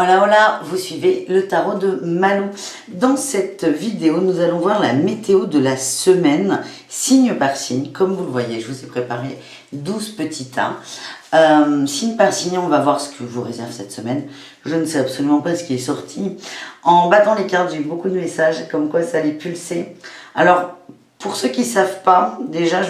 Hola hola, vous suivez le tarot de Malou. Dans cette vidéo, nous allons voir la météo de la semaine, signe par signe. Comme vous le voyez, je vous ai préparé 12 petits tas. Signe par signe, on va voir ce que vous réserve cette semaine. Je ne sais absolument pas ce qui est sorti. En battant les cartes, j'ai eu beaucoup de messages comme quoi ça allait pulser. Alors, pour ceux qui ne savent pas, déjà,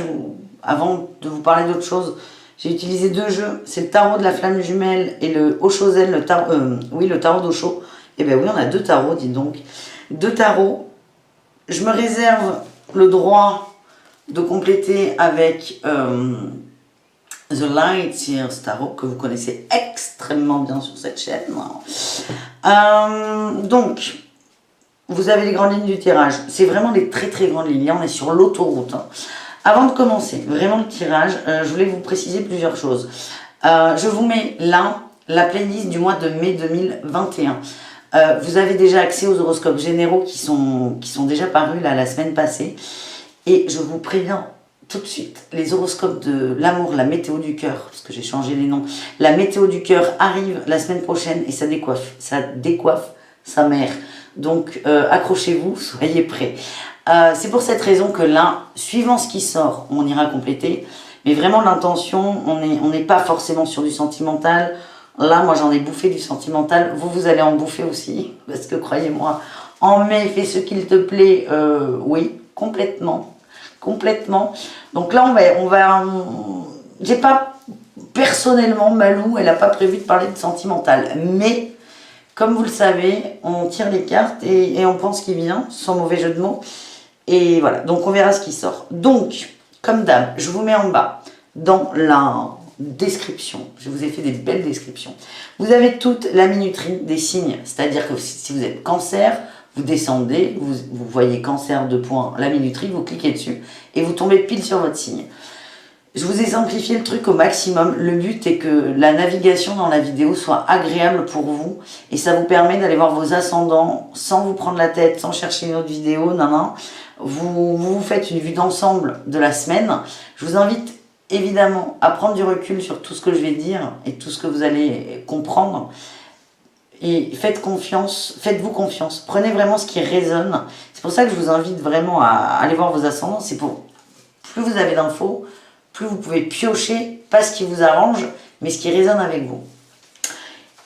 avant de vous parler d'autre chose, j'ai utilisé deux jeux, c'est le tarot de la flamme jumelle et le Osho-Zen, le tarot d'Osho. Et bien oui, on a deux tarots, dis donc. Deux tarots. Je me réserve le droit de compléter avec The Light Years Tarot, que vous connaissez extrêmement bien sur cette chaîne. Donc, vous avez les grandes lignes du tirage. C'est vraiment des très très grandes lignes. Là, on est sur l'autoroute. Avant de commencer vraiment le tirage, je voulais vous préciser plusieurs choses. Je vous mets là la playlist du mois de mai 2021. Vous avez déjà accès aux horoscopes généraux qui sont déjà parus là, la semaine passée. Et je vous préviens tout de suite, les horoscopes de l'amour, la météo du cœur, parce que j'ai changé les noms, la météo du cœur arrive la semaine prochaine et ça décoiffe sa mère. Donc accrochez-vous, soyez prêts. C'est pour cette raison que là, suivant ce qui sort, on ira compléter. Mais vraiment, l'intention, on n'est pas forcément sur du sentimental. Là, moi, j'en ai bouffé du sentimental. Vous allez en bouffer aussi. Parce que, croyez-moi, en mai, fais ce qu'il te plaît. Oui, complètement. Complètement. Donc là, j'ai pas, personnellement, Malou, elle n'a pas prévu de parler de sentimental. Mais, comme vous le savez, on tire les cartes et on pense qu'il vient, sans mauvais jeu de mots. Et voilà, donc on verra ce qui sort. Donc, comme d'hab, je vous mets en bas, dans la description, je vous ai fait des belles descriptions. Vous avez toute la minuterie des signes, c'est-à-dire que si vous êtes cancer, vous descendez, vous voyez cancer de points, la minuterie, vous cliquez dessus et vous tombez pile sur votre signe. Je vous ai simplifié le truc au maximum. Le but est que la navigation dans la vidéo soit agréable pour vous et ça vous permet d'aller voir vos ascendants sans vous prendre la tête, sans chercher une autre vidéo, non. Vous faites une vue d'ensemble de la semaine. Je vous invite évidemment à prendre du recul sur tout ce que je vais dire et tout ce que vous allez comprendre. Et faites-vous confiance. Prenez vraiment ce qui résonne. C'est pour ça que je vous invite vraiment à aller voir vos ascendants. C'est pour plus vous avez d'infos, plus vous pouvez piocher, pas ce qui vous arrange, mais ce qui résonne avec vous.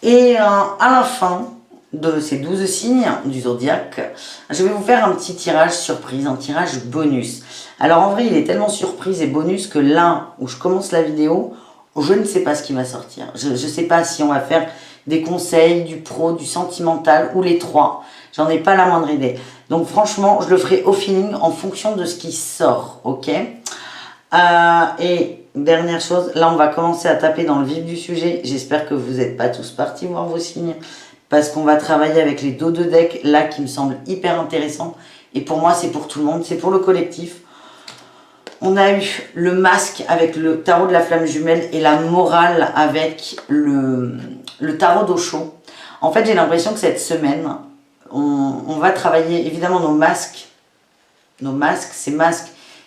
Et à la fin de ces 12 signes du zodiaque, je vais vous faire un petit tirage surprise, un tirage bonus. Alors en vrai, il est tellement surprise et bonus que là où je commence la vidéo, je ne sais pas ce qui va sortir. Je ne sais pas si on va faire des conseils, du pro, du sentimental ou les trois. J'en ai pas la moindre idée. Donc franchement, je le ferai au feeling en fonction de ce qui sort, ok ? Et dernière chose, là on va commencer à taper dans le vif du sujet. J'espère que vous n'êtes pas tous partis voir vos signes parce qu'on va travailler avec les dos de deck là qui me semble hyper intéressant. Et pour moi c'est pour tout le monde, c'est pour le collectif. On a eu le masque avec le tarot de la flamme jumelle et la morale avec le tarot d'Osho. En fait j'ai l'impression que cette semaine on va travailler évidemment nos masques,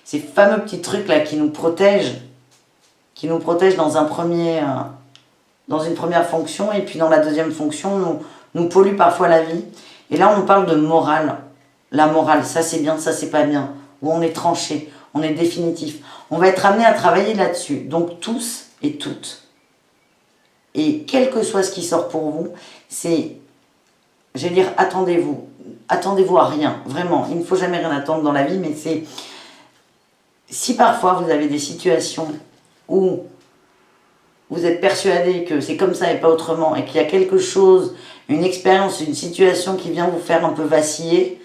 ces fameux petits trucs là qui nous protègent dans une première fonction et puis dans la deuxième fonction nous polluent parfois la vie. Et là on nous parle de morale. La morale, ça c'est bien, ça c'est pas bien. Où on est tranché, on est définitif. On va être amené à travailler là-dessus. Donc tous et toutes. Et quel que soit ce qui sort pour vous, c'est, je vais dire, attendez-vous à rien. Vraiment, il ne faut jamais rien attendre dans la vie, mais c'est... Si parfois vous avez des situations où vous êtes persuadé que c'est comme ça et pas autrement, et qu'il y a quelque chose, une expérience, une situation qui vient vous faire un peu vaciller,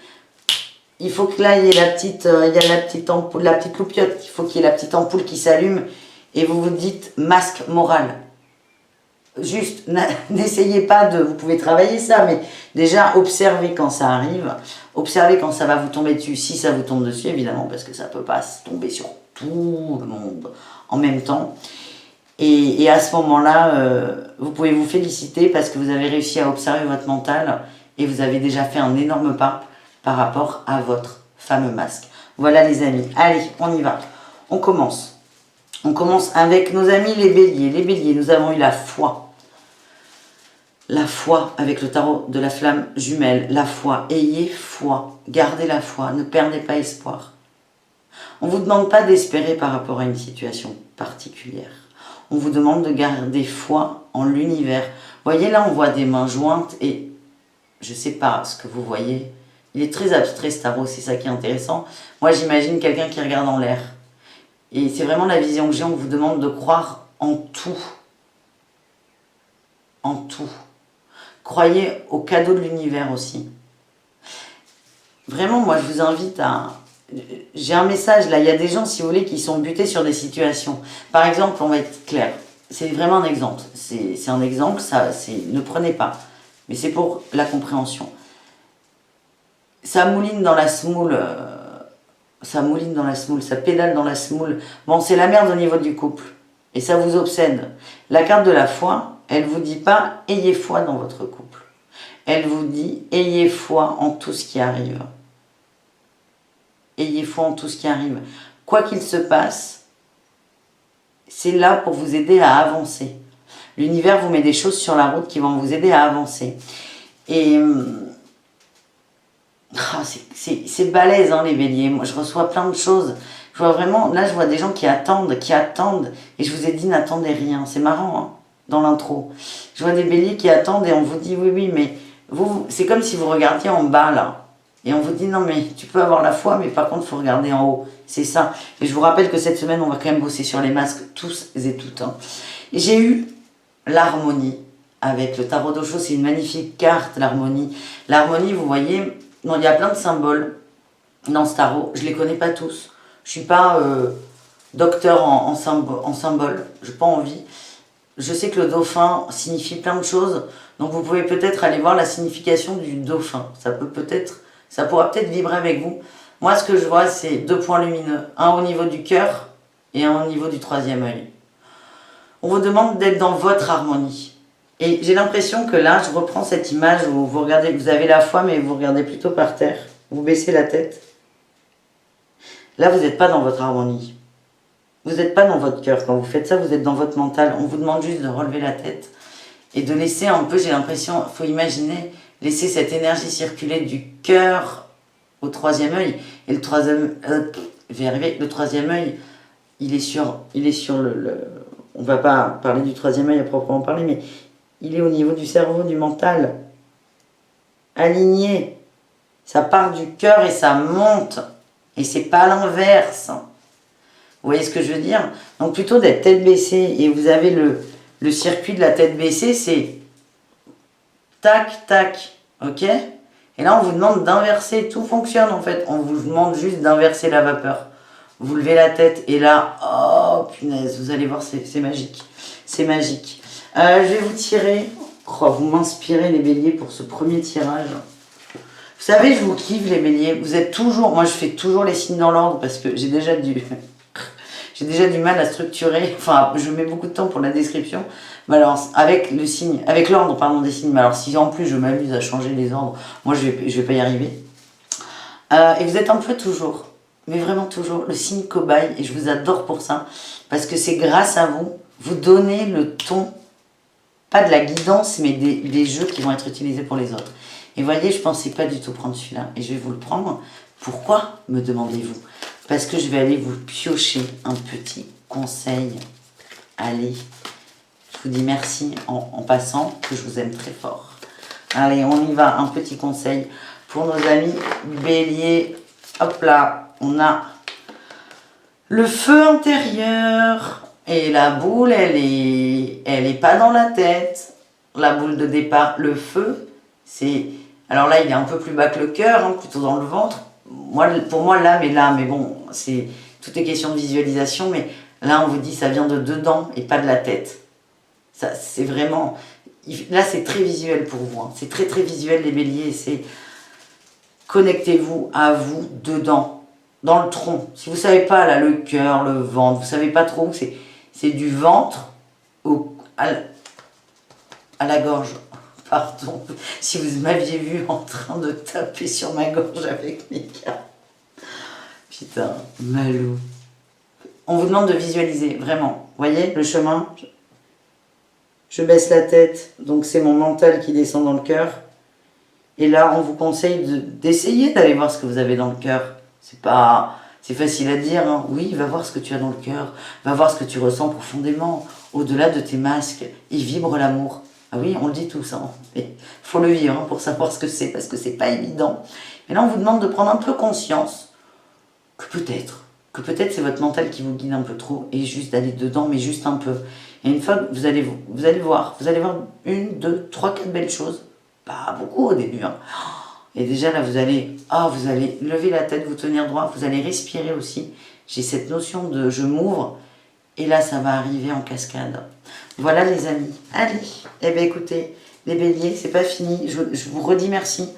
il faut que là il y ait la petite ampoule, la petite loupiote, il faut qu'il y ait la petite ampoule qui s'allume et vous vous dites masque moral. Juste, n'essayez pas de... Vous pouvez travailler ça, mais déjà, observez quand ça arrive. Observez quand ça va vous tomber dessus, si ça vous tombe dessus, évidemment, parce que ça ne peut pas tomber sur tout le monde en même temps. Et à ce moment-là, vous pouvez vous féliciter parce que vous avez réussi à observer votre mental et vous avez déjà fait un énorme pas par rapport à votre fameux masque. Voilà les amis, allez, on y va. On commence. On commence avec nos amis les béliers. Les béliers, nous avons eu la foi. La foi avec le tarot de la flamme jumelle, la foi, ayez foi, gardez la foi, ne perdez pas espoir. On ne vous demande pas d'espérer par rapport à une situation particulière. On vous demande de garder foi en l'univers. Vous voyez là, on voit des mains jointes et je ne sais pas ce que vous voyez. Il est très abstrait ce tarot, c'est ça qui est intéressant. Moi j'imagine quelqu'un qui regarde en l'air. Et c'est vraiment la vision que j'ai, on vous demande de croire en tout. En tout. Croyez au cadeau de l'univers aussi. Vraiment, moi, je vous invite à... J'ai un message, là, il y a des gens, si vous voulez, qui sont butés sur des situations. Par exemple, on va être clair. C'est vraiment un exemple. C'est un exemple, ne prenez pas. Mais c'est pour la compréhension. Ça mouline dans la semoule. Ça mouline dans la semoule, ça pédale dans la semoule. Bon, c'est la merde au niveau du couple. Et ça vous obsède. La carte de la foi, elle ne vous dit pas « ayez foi dans votre couple ». Elle vous dit « ayez foi en tout ce qui arrive ». Ayez foi en tout ce qui arrive. Quoi qu'il se passe, c'est là pour vous aider à avancer. L'univers vous met des choses sur la route qui vont vous aider à avancer. Et c'est balèze, hein, les béliers. Moi, je reçois plein de choses. Je vois vraiment, là, je vois des gens qui attendent. Et je vous ai dit, n'attendez rien. C'est marrant, hein, dans l'intro. Je vois des béliers qui attendent et on vous dit, oui, mais vous, c'est comme si vous regardiez en bas, là. Et on vous dit, non, mais tu peux avoir la foi, mais par contre, il faut regarder en haut. C'est ça. Et je vous rappelle que cette semaine, on va quand même bosser sur les masques, tous et toutes. Hein. Et j'ai eu l'harmonie avec le tarot d'Osho. C'est une magnifique carte, l'harmonie. L'harmonie, vous voyez, non, il y a plein de symboles dans ce tarot. Je ne les connais pas tous. Je ne suis pas docteur en symboles. Je n'ai pas envie. Je sais que le dauphin signifie plein de choses. Donc vous pouvez peut-être aller voir la signification du dauphin. Ça pourra peut-être vibrer avec vous. Moi, ce que je vois, c'est 2 points lumineux. Un au niveau du cœur et un au niveau du 3e œil. On vous demande d'être dans votre harmonie. Et j'ai l'impression que là, je reprends cette image où vous regardez, vous avez la foi, mais vous regardez plutôt par terre. Vous baissez la tête. Là, vous n'êtes pas dans votre harmonie. Vous n'êtes pas dans votre cœur. Quand vous faites ça, vous êtes dans votre mental. On vous demande juste de relever la tête et de laisser un peu, j'ai l'impression, il faut imaginer, laisser cette énergie circuler du cœur au 3e œil. Et le 3e, je vais y arriver, le 3e œil, il est sur le on ne va pas parler du 3e œil à proprement parler, mais il est au niveau du cerveau, du mental. Aligné. Ça part du cœur et ça monte. Et c'est pas l'inverse. Vous voyez ce que je veux dire? Donc plutôt d'être tête baissée. Et vous avez le circuit de la tête baissée, c'est tac, tac. Ok? Et là, on vous demande d'inverser. Tout fonctionne en fait. On vous demande juste d'inverser la vapeur. Vous levez la tête et là, oh punaise, vous allez voir, c'est magique. C'est magique. Je vais vous tirer. Oh, vous m'inspirez les béliers pour ce premier tirage. Vous savez, je vous kiffe les béliers. Vous êtes toujours... Moi, je fais toujours les signes dans l'ordre parce que j'ai déjà du mal à structurer. Enfin, je mets beaucoup de temps pour la description. Mais alors, avec l'ordre, pardon, des signes. Mais alors, si en plus je m'amuse à changer les ordres, moi, je vais pas y arriver. Et vous êtes un peu toujours, mais vraiment toujours, le signe cobaye. Et je vous adore pour ça. Parce que c'est grâce à vous, vous donnez le ton, pas de la guidance, mais des jeux qui vont être utilisés pour les autres. Et voyez, je ne pensais pas du tout prendre celui-là. Et je vais vous le prendre. Pourquoi, me demandez-vous? Parce que je vais aller vous piocher un petit conseil. Allez, je vous dis merci en passant, que je vous aime très fort. Allez, on y va. Un petit conseil pour nos amis béliers. Hop là, on a le feu intérieur. Et la boule, elle est pas dans la tête. La boule de départ, le feu, c'est... Alors là, il est un peu plus bas que le cœur, hein, plutôt dans le ventre. Pour moi, l'âme est là, mais bon, tout est question de visualisation, mais là, on vous dit ça vient de dedans et pas de la tête. Ça, c'est vraiment... Là, c'est très visuel pour vous. Hein. C'est très, très visuel, les béliers. C'est connectez-vous à vous dedans, dans le tronc. Si vous ne savez pas, là, le cœur, le ventre, vous ne savez pas trop où c'est du ventre à la gorge. Pardon, si vous m'aviez vu en train de taper sur ma gorge avec mes cartes. Putain, malou. On vous demande de visualiser, vraiment. Vous voyez, le chemin. Je baisse la tête, donc c'est mon mental qui descend dans le cœur. Et là, on vous conseille d'essayer d'aller voir ce que vous avez dans le cœur. C'est facile à dire, hein. Oui, va voir ce que tu as dans le cœur, va voir ce que tu ressens profondément. Au-delà de tes masques, il vibre l'amour. Ah oui, on le dit tous, hein. Mais faut le vivre hein, pour savoir ce que c'est, parce que c'est pas évident. Et là, on vous demande de prendre un peu conscience que peut-être c'est votre mental qui vous guide un peu trop, et juste d'aller dedans, mais juste un peu. Et une fois que vous allez voir une, deux, trois, quatre belles choses. Pas beaucoup au début, hein. Et déjà là, vous allez lever la tête, vous tenir droit, vous allez respirer aussi. J'ai cette notion de je m'ouvre, et là, ça va arriver en cascade. Voilà les amis. Allez, eh bien écoutez, les béliers, c'est pas fini. Je vous redis merci.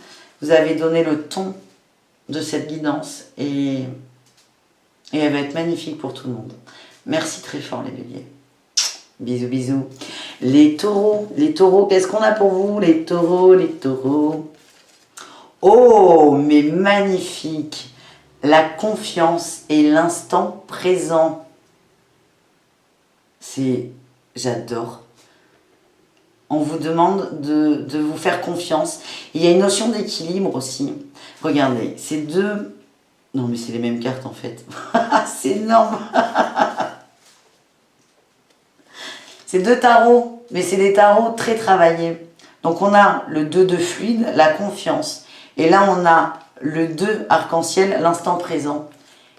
Vous avez donné le ton de cette guidance, et elle va être magnifique pour tout le monde. Merci très fort les béliers. Bisous, bisous. Les taureaux, qu'est-ce qu'on a pour vous, les taureaux? Oh, mais magnifique. La confiance et l'instant présent. J'adore. On vous demande de vous faire confiance. Il y a une notion d'équilibre aussi. Regardez, ces deux... Non, mais c'est les mêmes cartes en fait. C'est énorme. C'est deux tarots, mais c'est des tarots très travaillés. Donc on a le 2 de fluide, la confiance. Et là on a le 2 arc-en-ciel, l'instant présent.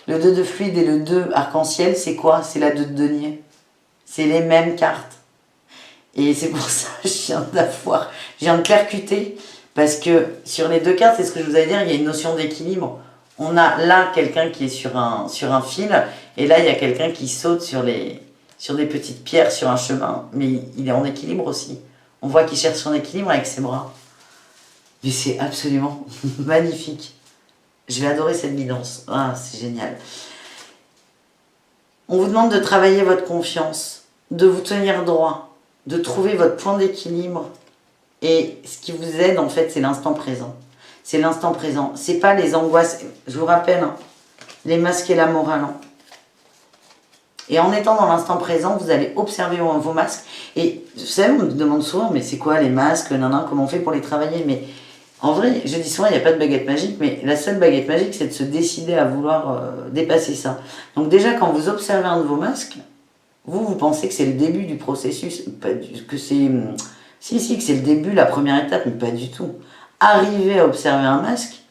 Le 2 de fluide et le 2 arc-en-ciel, c'est quoi? C'est la 2 de denier. C'est les mêmes cartes. Et c'est pour ça que je viens de percuter. Parce que sur les deux cartes, c'est ce que je vous allais dire, il y a une notion d'équilibre. On a là quelqu'un qui est sur un fil, et là il y a quelqu'un qui saute sur des petites pierres sur un chemin, mais il est en équilibre aussi. On voit qu'il cherche son équilibre avec ses bras. Mais c'est absolument magnifique. Je vais adorer cette guidance. Ah, c'est génial. On vous demande de travailler votre confiance, de vous tenir droit, de trouver votre point d'équilibre. Et ce qui vous aide, en fait, c'est l'instant présent. C'est l'instant présent. C'est pas les angoisses. Je vous rappelle, hein, les masques et la morale. Hein. Et en étant dans l'instant présent, vous allez observer vos masques. Et vous savez, on me demande souvent, mais c'est quoi les masques, comment on fait pour les travailler? Mais en vrai, je dis souvent, il n'y a pas de baguette magique, mais la seule baguette magique, c'est de se décider à vouloir dépasser ça. Donc déjà, quand vous observez un de vos masques, vous pensez que c'est le début du processus, que c'est... que c'est le début, la première étape, mais pas du tout. Arriver à observer un masque,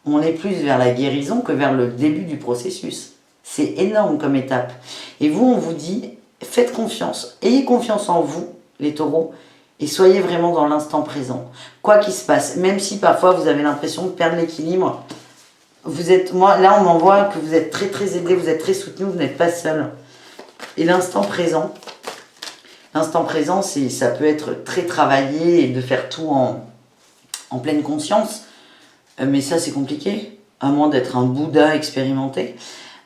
on est plus vers la guérison que vers le début du processus. C'est énorme comme étape. Et vous, on vous dit, faites confiance. Ayez confiance en vous, les taureaux, et soyez vraiment dans l'instant présent. Quoi qu'il se passe, même si parfois vous avez l'impression de perdre l'équilibre, là on m'envoie que vous êtes très très aidé, vous êtes très soutenu, vous n'êtes pas seul. Et l'instant présent, ça peut être très travaillé et de faire tout en pleine conscience. Mais ça, c'est compliqué, à moins d'être un Bouddha expérimenté.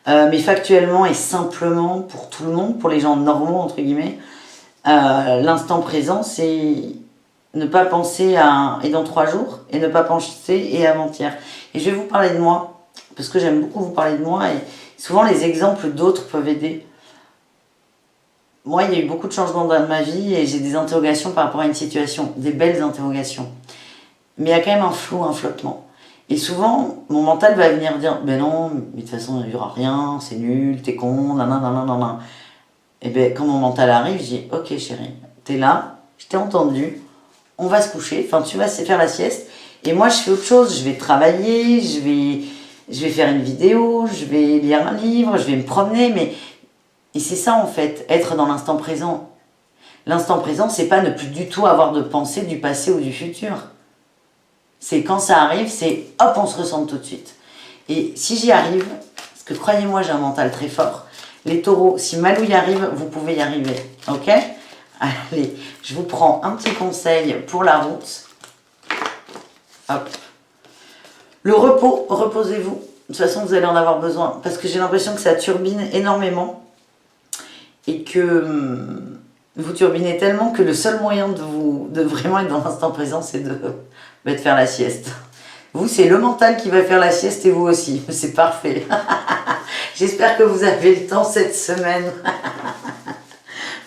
Mais factuellement et simplement pour tout le monde, pour les gens normaux, entre guillemets, l'instant présent, c'est ne pas penser à « et dans 3 jours » et ne pas penser « et avant-hier ». Et je vais vous parler de moi, parce que j'aime beaucoup vous parler de moi, et souvent les exemples d'autres peuvent aider. Moi, il y a eu beaucoup de changements dans ma vie et j'ai des interrogations par rapport à une situation, des belles interrogations. Mais il y a quand même un flou, un flottement. Et souvent, mon mental va venir dire « Ben non, mais de toute façon, il n'y aura rien, c'est nul, t'es con, nanana. » Et bien, quand mon mental arrive, je dis « Ok chérie, t'es là, je t'ai entendu, on va se coucher, enfin tu vas faire la sieste. Et moi, je fais autre chose, je vais travailler, je vais faire une vidéo, je vais lire un livre, je vais me promener, mais... » Et c'est ça en fait, être dans l'instant présent. L'instant présent, c'est pas ne plus du tout avoir de pensée du passé ou du futur. C'est quand ça arrive, c'est hop, on se ressent tout de suite. Et si j'y arrive, parce que croyez-moi, j'ai un mental très fort, les taureaux, si Malou y arrive, vous pouvez y arriver. Ok? Allez, je vous prends un petit conseil pour la route. Hop. Le repos, reposez-vous. De toute façon, vous allez en avoir besoin. Parce que j'ai l'impression que ça turbine énormément. Et que vous turbinez tellement que le seul moyen de vraiment être dans l'instant présent, c'est de faire la sieste. Vous, c'est le mental qui va faire la sieste et vous aussi. C'est parfait. J'espère que vous avez le temps cette semaine.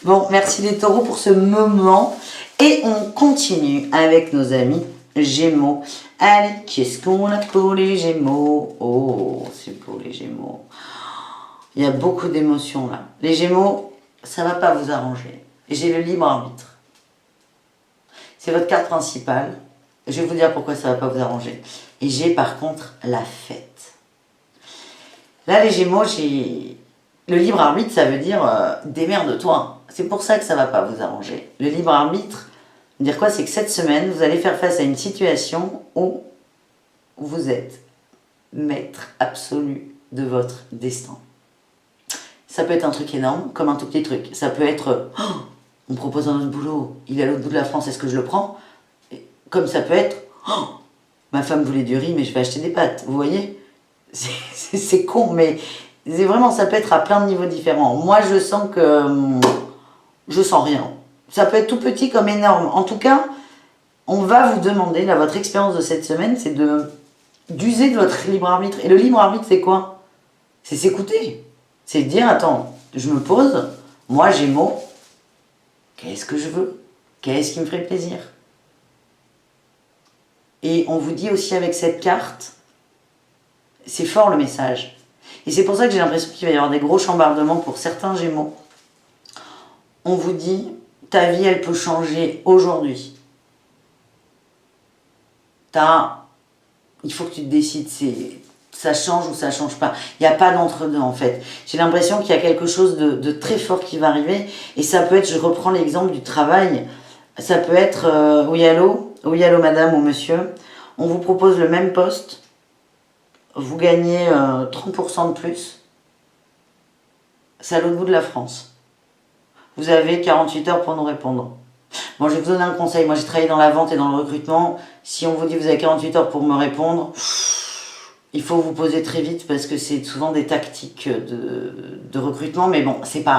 Bon, merci les taureaux pour ce moment. Et on continue avec nos amis Gémeaux. Allez, qu'est-ce qu'on a pour les Gémeaux? Oh, c'est pour les Gémeaux. Il y a beaucoup d'émotions là. Les Gémeaux, ça va pas vous arranger. J'ai le libre arbitre. C'est votre carte principale. Je vais vous dire pourquoi ça va pas vous arranger. Et j'ai par contre la fête. Là, les Gémeaux, j'ai... Le libre arbitre, ça veut dire démerde-toi. C'est pour ça que ça va pas vous arranger. Le libre arbitre, dire quoi? C'est que cette semaine, vous allez faire face à une situation où vous êtes maître absolu de votre destin. Ça peut être un truc énorme, comme un tout petit truc. Ça peut être, oh, on me propose un autre boulot, il est à l'autre bout de la France, est-ce que je le prends? Comme ça peut être, oh, ma femme voulait du riz, mais je vais acheter des pâtes. Vous voyez? C'est con, mais c'est vraiment, ça peut être à plein de niveaux différents. Moi, je sens que je sens rien. Ça peut être tout petit comme énorme. En tout cas, on va vous demander, là, votre expérience de cette semaine, c'est d'user de votre libre arbitre. Et le libre arbitre, c'est quoi? C'est s'écouter. C'est dire, attends, je me pose, moi, Gémeaux, qu'est-ce que je veux? Qu'est-ce qui me ferait plaisir? Et on vous dit aussi avec cette carte, c'est fort le message. Et c'est pour ça que j'ai l'impression qu'il va y avoir des gros chambardements pour certains Gémeaux. On vous dit, ta vie, elle peut changer aujourd'hui. Il faut que tu te décides, ça change ou ça change pas. Il n'y a pas d'entre-deux en fait. J'ai l'impression qu'il y a quelque chose de très fort qui va arriver. Et ça peut être, je reprends l'exemple du travail, ça peut être, oui allô madame ou monsieur, on vous propose le même poste, vous gagnez 30% de plus, c'est à l'autre bout de la France. Vous avez 48 heures pour nous répondre. Bon, je vais vous donner un conseil. Moi, j'ai travaillé dans la vente et dans le recrutement. Si on vous dit que vous avez 48 heures pour me répondre, il faut vous poser très vite parce que c'est souvent des tactiques de recrutement. Mais bon,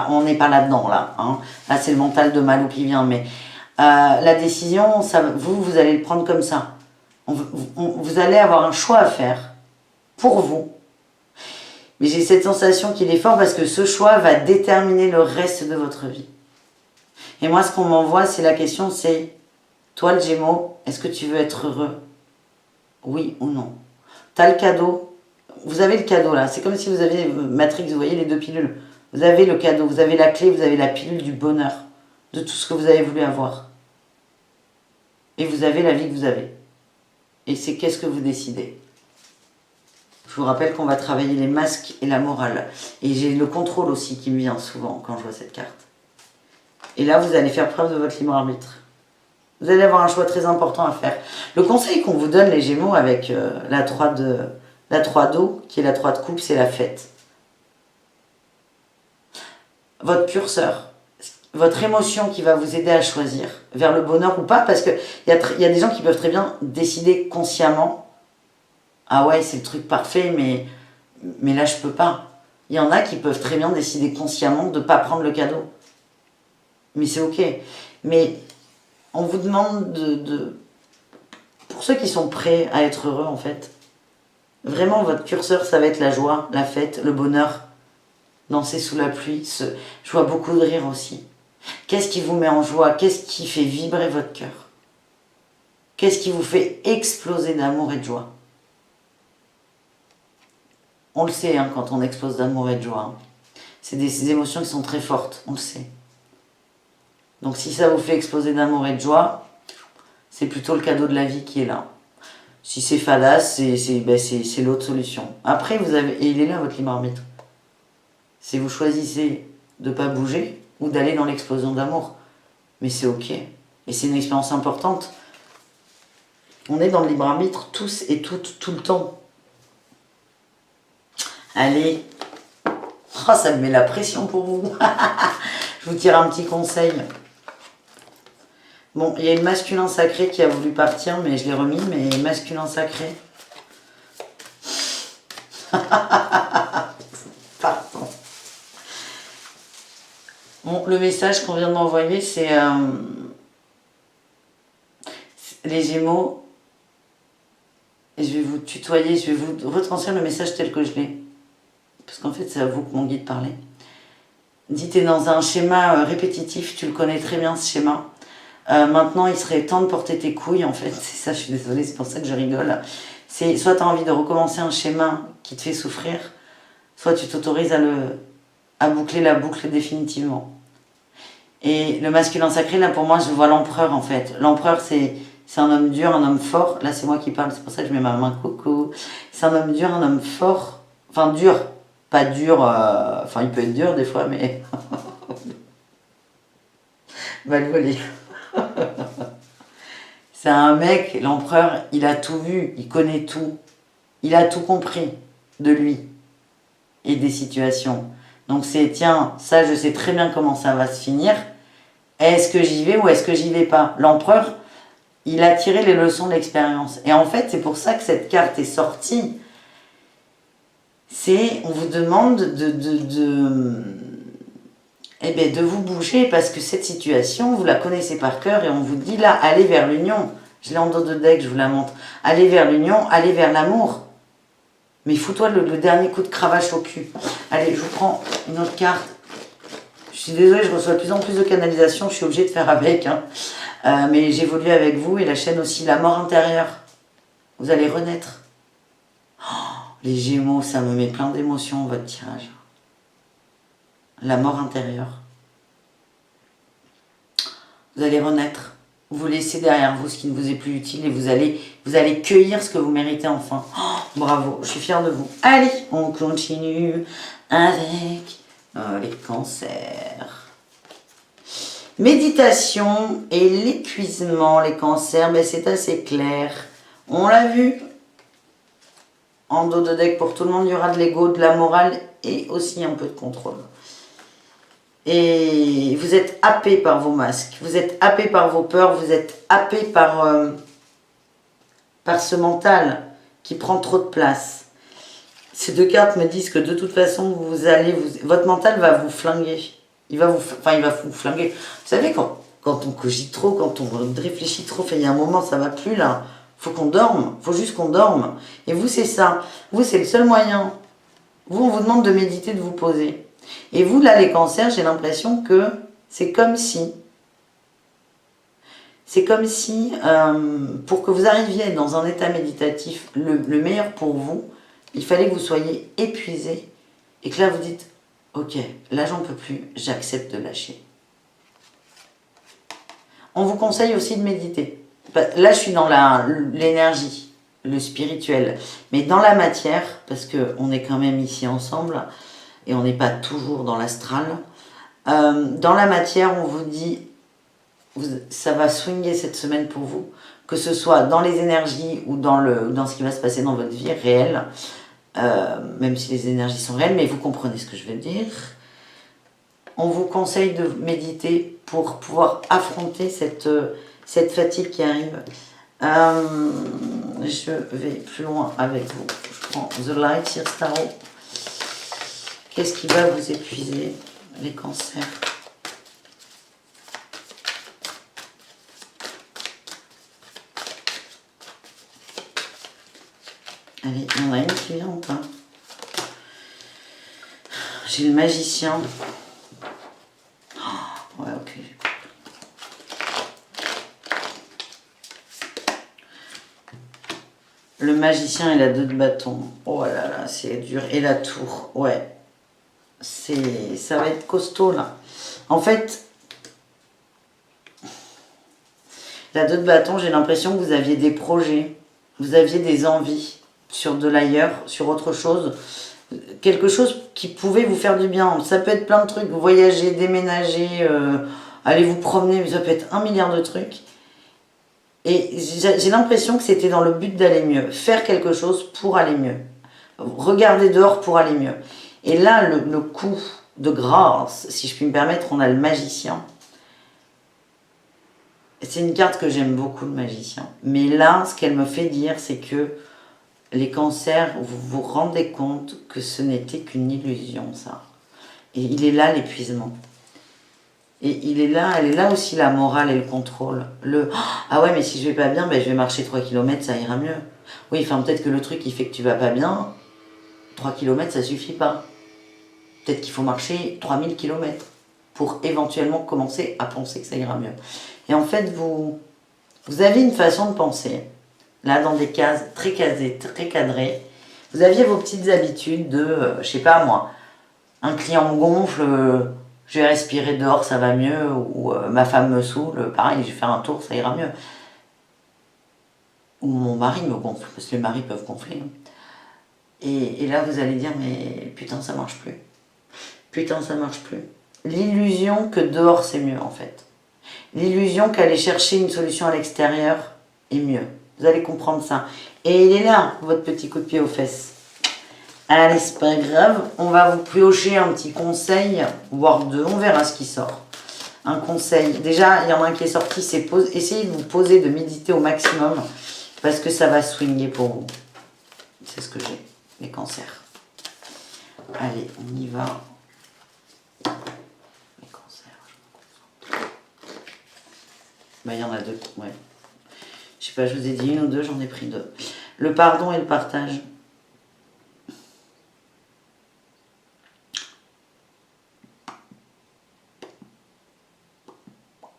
on n'est pas là-dedans, là. Hein. Là, c'est le mental de Malou qui vient. Mais la décision, vous allez le prendre comme ça. Vous allez avoir un choix à faire pour vous. Mais j'ai cette sensation qu'il est fort parce que ce choix va déterminer le reste de votre vie. Et moi, ce qu'on m'envoie, c'est la question, c'est toi le Gémeaux, est-ce que tu veux être heureux? Oui ou non? T'as le cadeau, vous avez le cadeau là, c'est comme si vous aviez Matrix, vous voyez les deux pilules. Vous avez le cadeau, vous avez la clé, vous avez la pilule du bonheur, de tout ce que vous avez voulu avoir. Et vous avez la vie que vous avez. Et c'est qu'est-ce que vous décidez? Je vous rappelle qu'on va travailler les masques et la morale. Et j'ai le contrôle aussi qui me vient souvent quand je vois cette carte. Et là, vous allez faire preuve de votre libre arbitre. Vous allez avoir un choix très important à faire. Le conseil qu'on vous donne, les Gémeaux, avec la 3 d'eau, qui est la 3 de coupe, c'est la fête. Votre curseur, votre émotion qui va vous aider à choisir vers le bonheur ou pas, parce qu'il y a des gens qui peuvent très bien décider consciemment, ah ouais, c'est le truc parfait, mais là, je peux pas. Il y en a qui peuvent très bien décider consciemment de ne pas prendre le cadeau. Mais c'est ok. Mais on vous demande pour ceux qui sont prêts à être heureux en fait, vraiment votre curseur ça va être la joie, la fête, le bonheur, danser sous la pluie, je vois beaucoup de rire aussi. Qu'est-ce qui vous met en joie? Qu'est-ce qui fait vibrer votre cœur? Qu'est-ce qui vous fait exploser d'amour et de joie? On le sait hein, quand on explose d'amour et de joie. Hein. C'est des émotions qui sont très fortes, on le sait. Donc si ça vous fait exploser d'amour et de joie, c'est plutôt le cadeau de la vie qui est là. Si c'est fadasse, c'est l'autre solution. Après, et il est là votre libre arbitre. Si vous choisissez de ne pas bouger ou d'aller dans l'explosion d'amour, mais c'est ok. Et c'est une expérience importante. On est dans le libre arbitre tous et toutes, tout le temps. Allez. Oh, ça me met la pression pour vous. Je vous tire un petit conseil. Bon, il y a une masculin sacré qui a voulu partir, mais je l'ai remis, mais masculin sacré. Pardon. Bon, le message qu'on vient de m'envoyer, c'est les Gémeaux. Et je vais vous tutoyer, je vais vous retranscrire le message tel que je l'ai. Parce qu'en fait, c'est à vous que mon guide parlait. dit t'es dans un schéma répétitif, tu le connais très bien ce schéma. Maintenant, il serait temps de porter tes couilles, en fait. C'est ça, je suis désolée, c'est pour ça que je rigole. C'est soit tu as envie de recommencer un schéma qui te fait souffrir, soit tu t'autorises à boucler la boucle définitivement. Et le masculin sacré, là, pour moi, je vois l'empereur, en fait. L'empereur, c'est un homme dur, un homme fort. Là, c'est moi qui parle, c'est pour ça que je mets ma main coucou. C'est un homme dur, un homme fort. Enfin, dur. Pas dur, enfin, il peut être dur des fois, mais... Va le voler. C'est un mec, l'empereur, il a tout vu, il connaît tout. Il a tout compris de lui et des situations. Donc c'est, tiens, ça je sais très bien comment ça va se finir. Est-ce que j'y vais ou est-ce que j'y vais pas? L'empereur, il a tiré les leçons de l'expérience. Et en fait, c'est pour ça que cette carte est sortie. C'est, on vous demande de vous bouger parce que cette situation, vous la connaissez par cœur et on vous dit là, allez vers l'union. Je l'ai en dos de deck, je vous la montre. Allez vers l'union, allez vers l'amour. Mais fous-toi le dernier coup de cravache au cul. Allez, je vous prends une autre carte. Je suis désolée, je reçois de plus en plus de canalisations, je suis obligée de faire avec. Hein. Mais j'évolue avec vous et la chaîne aussi, la mort intérieure. Vous allez renaître. Oh, les Gémeaux, ça me met plein d'émotions, votre tirage. La mort intérieure. Vous allez renaître. Vous laissez derrière vous ce qui ne vous est plus utile et vous allez cueillir ce que vous méritez enfin. Oh, bravo, je suis fière de vous. Allez, on continue avec les cancers. Méditation et l'épuisement, les cancers, mais c'est assez clair. On l'a vu. En dos de deck, pour tout le monde, il y aura de l'ego, de la morale et aussi un peu de contrôle. Et vous êtes happé par vos masques, vous êtes happé par vos peurs, vous êtes happé par ce mental qui prend trop de place. Ces deux cartes me disent que de toute façon, votre mental va vous flinguer. Il va vous flinguer. Vous savez, quand on cogite trop, quand on réfléchit trop, il y a un moment, ça va plus là. Faut qu'on dorme, faut juste qu'on dorme. Et vous, c'est ça. Vous, c'est le seul moyen. Vous, on vous demande de méditer, de vous poser. Et vous, là, les cancers, j'ai l'impression que c'est comme si, pour que vous arriviez dans un état méditatif le meilleur pour vous, il fallait que vous soyez épuisé et que là, vous dites, ok, là, j'en peux plus, j'accepte de lâcher. On vous conseille aussi de méditer. Là, je suis dans l'énergie, le spirituel, mais dans la matière, parce qu'on est quand même ici ensemble, et on n'est pas toujours dans l'astral. Dans la matière, on vous dit, ça va swinguer cette semaine pour vous, que ce soit dans les énergies ou dans ce qui va se passer dans votre vie réelle, même si les énergies sont réelles, mais vous comprenez ce que je veux dire. On vous conseille de méditer pour pouvoir affronter cette fatigue qui arrive. Je vais plus loin avec vous. Je prends The Light, Here Tarot. Qu'est-ce qui va vous épuiser, les cancers? Allez, il y en a une qui vient ou pas? J'ai le magicien. Oh, ouais, ok. Le magicien et la 2 de bâton. Oh là là, c'est dur. Et la tour, ouais. Ça va être costaud là. En fait, la 2 de bâton, j'ai l'impression que vous aviez des projets, vous aviez des envies sur de l'ailleurs, sur autre chose, quelque chose qui pouvait vous faire du bien. Ça peut être plein de trucs, voyager, déménager, aller vous promener, ça peut être 1 milliard de trucs. Et j'ai l'impression que c'était dans le but d'aller mieux, faire quelque chose pour aller mieux, regarder dehors pour aller mieux. Et là, le coup de grâce, si je puis me permettre, on a le magicien. C'est une carte que j'aime beaucoup, le magicien. Mais là, ce qu'elle me fait dire, c'est que les cancers, vous vous rendez compte que ce n'était qu'une illusion, ça. Et il est là, l'épuisement. Et elle est là aussi la morale et le contrôle. Ah ouais, mais si je vais pas bien, ben je vais marcher 3 km, ça ira mieux. Oui, enfin peut-être que le truc qui fait que tu vas pas bien, 3 km, ça suffit pas. Peut-être qu'il faut marcher 3000 km pour éventuellement commencer à penser que ça ira mieux. Et en fait, vous avez une façon de penser, là, dans des cases très casées, très cadrées. Vous aviez vos petites habitudes de, je sais pas moi, un client me gonfle, je vais respirer dehors, ça va mieux, ou ma femme me saoule, pareil, je vais faire un tour, ça ira mieux. Ou mon mari me gonfle, parce que les maris peuvent gonfler. Et là, vous allez dire, mais putain, ça marche plus. Putain, ça marche plus. L'illusion que dehors, c'est mieux, en fait. L'illusion qu'aller chercher une solution à l'extérieur est mieux. Vous allez comprendre ça. Et il est là, votre petit coup de pied aux fesses. Allez, c'est pas grave. On va vous piocher un petit conseil, voire deux. On verra ce qui sort. Un conseil. Déjà, il y en a un qui est sorti, c'est essayez de vous poser, de méditer au maximum. Parce que ça va swinger pour vous. C'est ce que j'ai, les cancers. Allez, on y va. Les cancers, je me concentre. Bah, il y en a deux, ouais. Je sais pas, je vous ai dit une ou deux, j'en ai pris deux. Le pardon et le partage.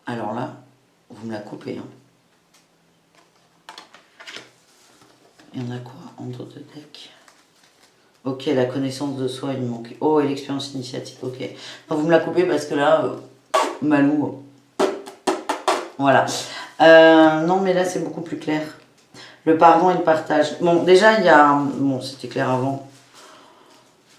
Alors là, vous me la coupez, hein. Il y en a quoi en dos de deck? Ok, la connaissance de soi, il me manque. Oh, et l'expérience initiatique, ok. Non, vous me la coupez parce que là, Malou. Voilà. Non, mais là, c'est beaucoup plus clair. Le pardon et le partage. Bon, déjà, il y a... Bon, c'était clair avant.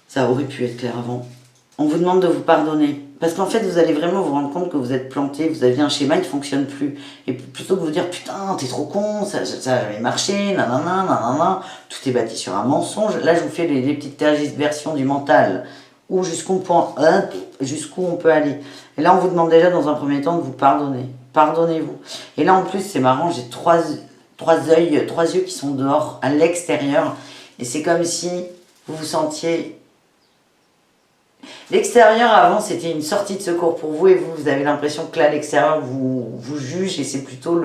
Ça aurait pu être clair avant. On vous demande de vous pardonner. Parce qu'en fait, vous allez vraiment vous rendre compte que vous êtes planté, vous avez un schéma qui ne fonctionne plus. Et plutôt que de vous dire, putain, t'es trop con, ça n'a jamais marché, nanana, nanana, tout est bâti sur un mensonge. Là, je vous fais les petites versions du mental. Ou jusqu'où on peut aller. Et là, on vous demande déjà dans un premier temps de vous pardonner. Pardonnez-vous. Et là, en plus, c'est marrant, j'ai trois yeux qui sont dehors, à l'extérieur. Et c'est comme si vous vous sentiez... L'extérieur, avant, c'était une sortie de secours pour vous et vous avez l'impression que là, l'extérieur vous juge et c'est plutôt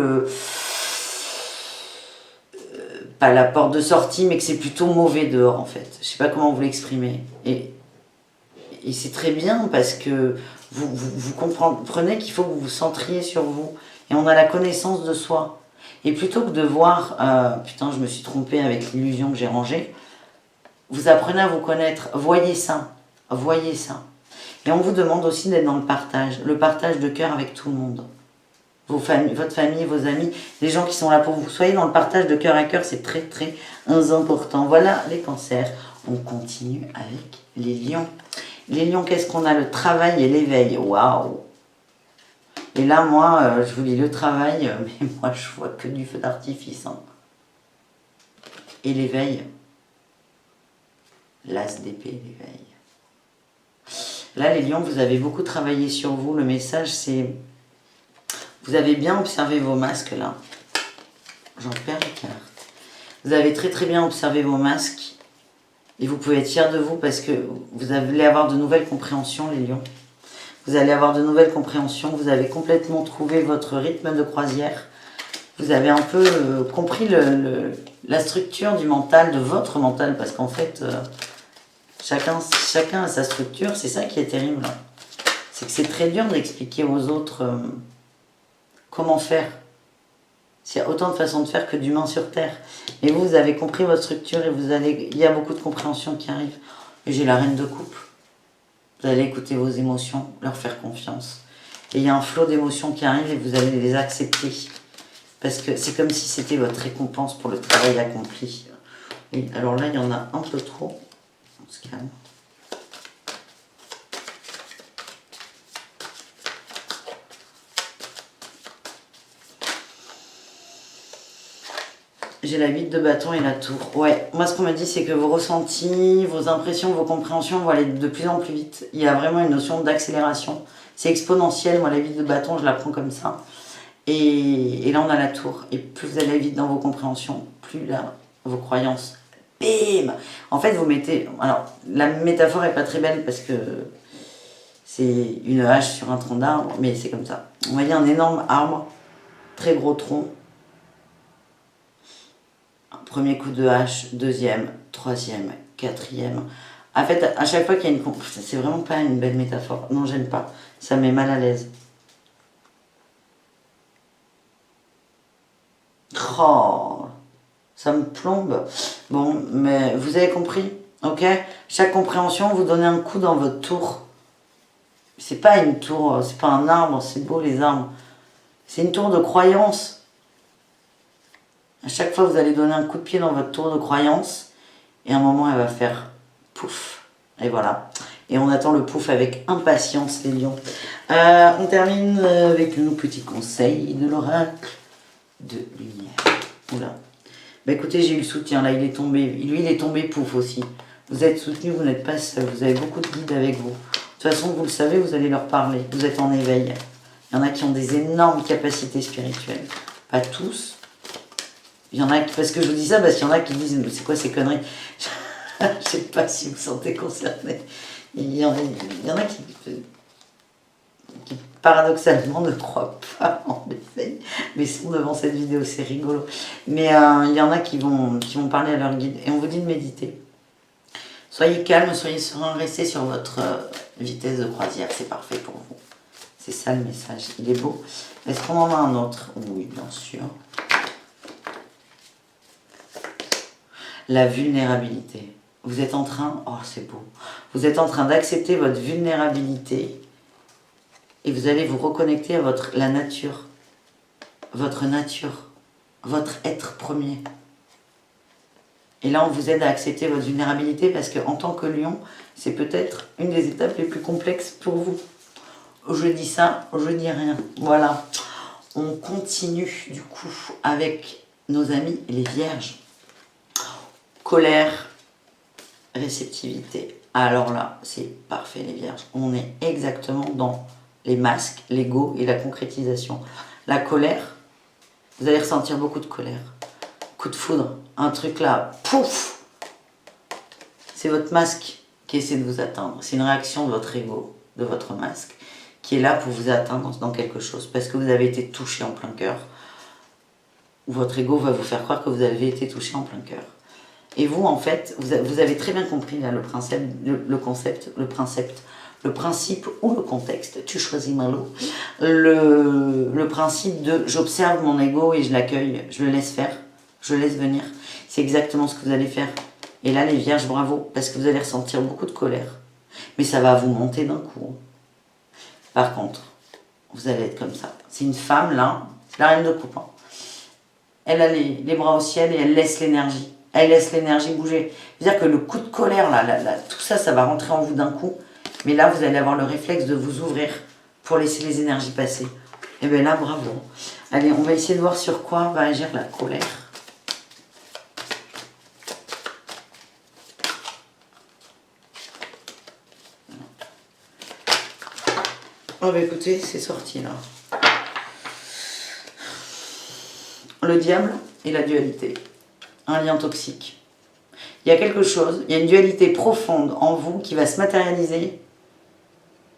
pas la porte de sortie, mais que c'est plutôt mauvais dehors, en fait. Je sais pas comment vous l'exprimer. Et c'est très bien parce que vous comprenez qu'il faut que vous vous centriez sur vous. Et on a la connaissance de soi. Et plutôt que de voir, putain, je me suis trompée avec l'illusion que j'ai rangée, vous apprenez à vous connaître. Voyez ça. Voyez ça. Et on vous demande aussi d'être dans le partage de cœur avec tout le monde. Votre famille, vos amis, les gens qui sont là pour vous. Soyez dans le partage de cœur à cœur, c'est très très important. Voilà les cancers. On continue avec les lions. Les lions, qu'est-ce qu'on a? Le travail et l'éveil. Waouh! Et là, moi, je vous dis le travail, mais moi, je vois que du feu d'artifice. Hein. Et l'éveil. L'as d'épée, l'éveil. Là, les lions, vous avez beaucoup travaillé sur vous. Le message, c'est... Vous avez bien observé vos masques, là. J'en perds les cartes. Vous avez très très bien observé vos masques. Et vous pouvez être fiers de vous parce que vous allez avoir de nouvelles compréhensions, les lions. Vous allez avoir de nouvelles compréhensions. Vous avez complètement trouvé votre rythme de croisière. Vous avez un peu compris la structure du mental, de votre mental. Parce qu'en fait... Chacun a sa structure, c'est ça qui est terrible. C'est que c'est très dur d'expliquer aux autres comment faire. Il y a autant de façons de faire que d'humains sur Terre. Et vous avez compris votre structure et il y a beaucoup de compréhension qui arrive. Et j'ai la reine de coupe. Vous allez écouter vos émotions, leur faire confiance. Et il y a un flot d'émotions qui arrive et vous allez les accepter. Parce que c'est comme si c'était votre récompense pour le travail accompli. Oui, alors là, il y en a un peu trop. On se calme. J'ai la 8 de bâton et la tour. Ouais, moi ce qu'on me dit c'est que vos ressentis, vos impressions, vos compréhensions vont aller de plus en plus vite. Il y a vraiment une notion d'accélération. C'est exponentiel, moi la 8 de bâton je la prends comme ça. Et là on a la tour. Et plus vous allez vite dans vos compréhensions, plus là, vos croyances. Bim! En fait vous mettez... Alors la métaphore est pas très belle parce que c'est une hache sur un tronc d'arbre, mais c'est comme ça. Vous voyez un énorme arbre, très gros tronc. Premier coup de hache, deuxième, troisième, quatrième. En fait, à chaque fois qu'il y a une... C'est vraiment pas une belle métaphore. Non, j'aime pas. Ça me met mal à l'aise. Oh, ça me plombe. Bon, mais vous avez compris, ok? Chaque compréhension, vous donnez un coup dans votre tour. C'est pas une tour, c'est pas un arbre, c'est beau les arbres. C'est une tour de croyance. À chaque fois, vous allez donner un coup de pied dans votre tour de croyance. Et à un moment, elle va faire pouf. Et voilà. Et on attend le pouf avec impatience, les lions. On termine avec nos petits conseils de l'oracle de lumière. Oula. Bah écoutez, j'ai eu le soutien, là, il est tombé. Lui, il est tombé pouf aussi. Vous êtes soutenu, vous n'êtes pas seul. Vous avez beaucoup de guides avec vous. De toute façon, vous le savez, vous allez leur parler. Vous êtes en éveil. Il y en a qui ont des énormes capacités spirituelles. Pas tous. Il y en a qui... Parce que je vous dis ça, parce qu'il y en a qui disent, mais c'est quoi ces conneries? Je ne sais pas si vous vous sentez concerné. Il y en a qui paradoxalement ne croient pas en l'éveil, mais sont devant cette vidéo, c'est rigolo. Mais il y en a qui vont parler à leur guide. Et on vous dit de méditer. Soyez calme, soyez serein, restez sur votre vitesse de croisière, c'est parfait pour vous. C'est ça le message, il est beau. Est-ce qu'on en a un autre? Oui, bien sûr. La vulnérabilité. Vous êtes en train, oh c'est beau, vous êtes en train d'accepter votre vulnérabilité et vous allez vous reconnecter à la nature, votre être premier. Et là, on vous aide à accepter votre vulnérabilité parce qu'en tant que lion, c'est peut-être une des étapes les plus complexes pour vous. Je dis ça, je dis rien. Voilà. On continue du coup avec nos amis les vierges. Colère, réceptivité. Alors là, c'est parfait les vierges. On est exactement dans les masques, l'ego et la concrétisation. La colère, vous allez ressentir beaucoup de colère. Coup de foudre, un truc là, pouf! C'est votre masque qui essaie de vous atteindre. C'est une réaction de votre ego, de votre masque, qui est là pour vous atteindre dans quelque chose. Parce que vous avez été touché en plein cœur. Votre ego va vous faire croire que vous avez été touché en plein cœur. Et vous, en fait, vous avez très bien compris là, le principe ou le contexte, tu choisis Malo, le principe de j'observe mon ego et je l'accueille, je le laisse faire, je le laisse venir. C'est exactement ce que vous allez faire. Et là, les vierges, bravo, parce que vous allez ressentir beaucoup de colère. Mais ça va vous monter d'un coup. Par contre, vous allez être comme ça. C'est une femme, là, c'est la reine de coupe. Hein. Elle a les bras au ciel et elle laisse l'énergie. Elle laisse l'énergie bouger. C'est-à-dire que le coup de colère, là, tout ça, ça va rentrer en vous d'un coup. Mais là, vous allez avoir le réflexe de vous ouvrir pour laisser les énergies passer. Et bien là, bravo. Allez, on va essayer de voir sur quoi va agir la colère. Oh, bah écoutez, c'est sorti là. Le diable et la dualité. Un lien toxique. Il y a quelque chose, il y a une dualité profonde en vous qui va se matérialiser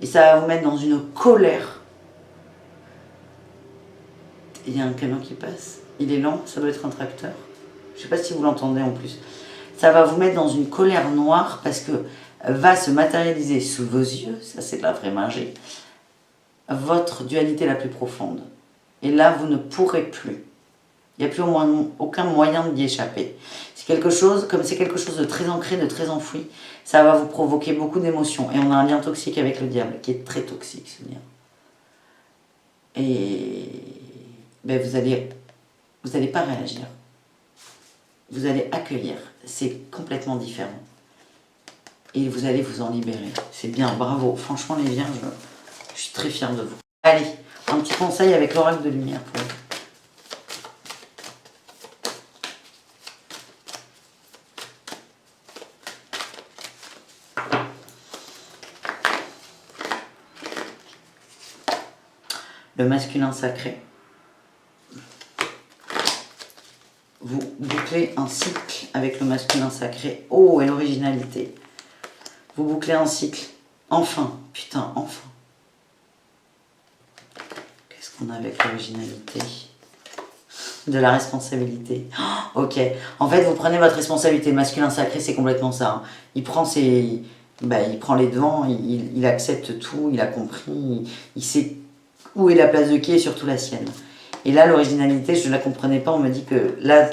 et ça va vous mettre dans une colère. Il y a un camion qui passe, il est lent, ça doit être un tracteur. Je ne sais pas si vous l'entendez en plus. Ça va vous mettre dans une colère noire parce que va se matérialiser sous vos yeux, ça c'est de la vraie magie, votre dualité la plus profonde. Et là, vous ne pourrez plus. Il n'y a plus aucun moyen d'y échapper. C'est quelque chose, comme c'est quelque chose de très ancré, de très enfoui, ça va vous provoquer beaucoup d'émotions. Et on a un lien toxique avec le diable, qui est très toxique ce lien. Et ben vous allez pas réagir. Vous allez accueillir. C'est complètement différent. Et vous allez vous en libérer. C'est bien, bravo. Franchement les vierges, je suis très fière de vous. Allez, un petit conseil avec l'oracle de lumière pour vous. Le masculin sacré. Vous bouclez un cycle avec le masculin sacré. Oh, et l'originalité. Vous bouclez un cycle. Enfin, putain, enfin. Qu'est-ce qu'on a avec l'originalité? De la responsabilité. Oh, ok. En fait, vous prenez votre responsabilité. Le masculin sacré, c'est complètement ça. Hein. Il prend ses... il prend les devants, il accepte tout, il a compris, il sait où est la place de qui et surtout la sienne. Et là, l'originalité, je ne la comprenais pas. On me dit que là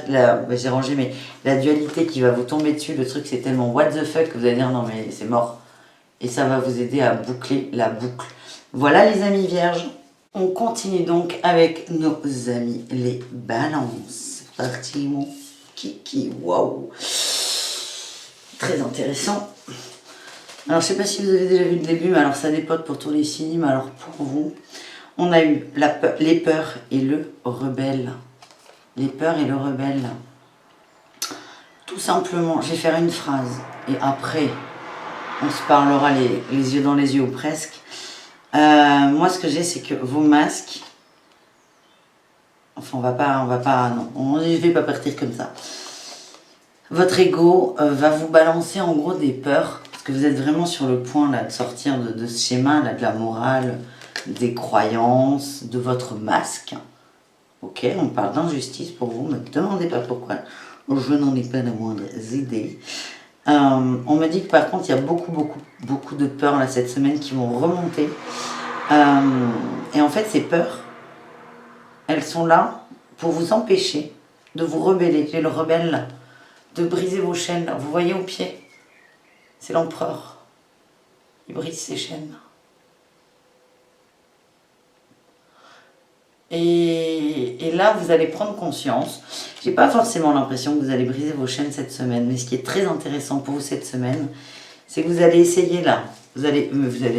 j'ai rangé, mais la dualité qui va vous tomber dessus, le truc, c'est tellement what the fuck que vous allez dire non, mais c'est mort. Et ça va vous aider à boucler la boucle. Voilà, les amis vierges. On continue donc avec nos amis les balances. C'est parti, mon kiki. Waouh! Très intéressant. Alors, je ne sais pas si vous avez déjà vu le début, mais alors ça dépote pour tous les signes. Mais alors, pour vous, on a eu les peurs et le rebelle. Les peurs et le rebelle. Tout simplement, je vais faire une phrase. Et après, on se parlera les yeux dans les yeux ou presque. Moi, ce que j'ai, c'est que vos masques... Enfin, on va pas... Non, je vais pas partir comme ça. Votre ego va vous balancer en gros des peurs. Parce que vous êtes vraiment sur le point là, de sortir de ce schéma, là, de la morale, des croyances, de votre masque. Ok, on parle d'injustice pour vous. Ne me demandez pas pourquoi. Je n'en ai pas la moindre idée. On me dit que par contre, il y a beaucoup de peurs là, cette semaine qui vont remonter. Et en fait, ces peurs, elles sont là pour vous empêcher de vous rebeller. J'ai le rebelle là, de briser vos chaînes. Là. Vous voyez au pied, c'est l'empereur. Il brise ses chaînes. Et là, vous allez prendre conscience. J'ai pas forcément l'impression que vous allez briser vos chaînes cette semaine, mais ce qui est très intéressant pour vous cette semaine, c'est que vous allez essayer là. Vous allez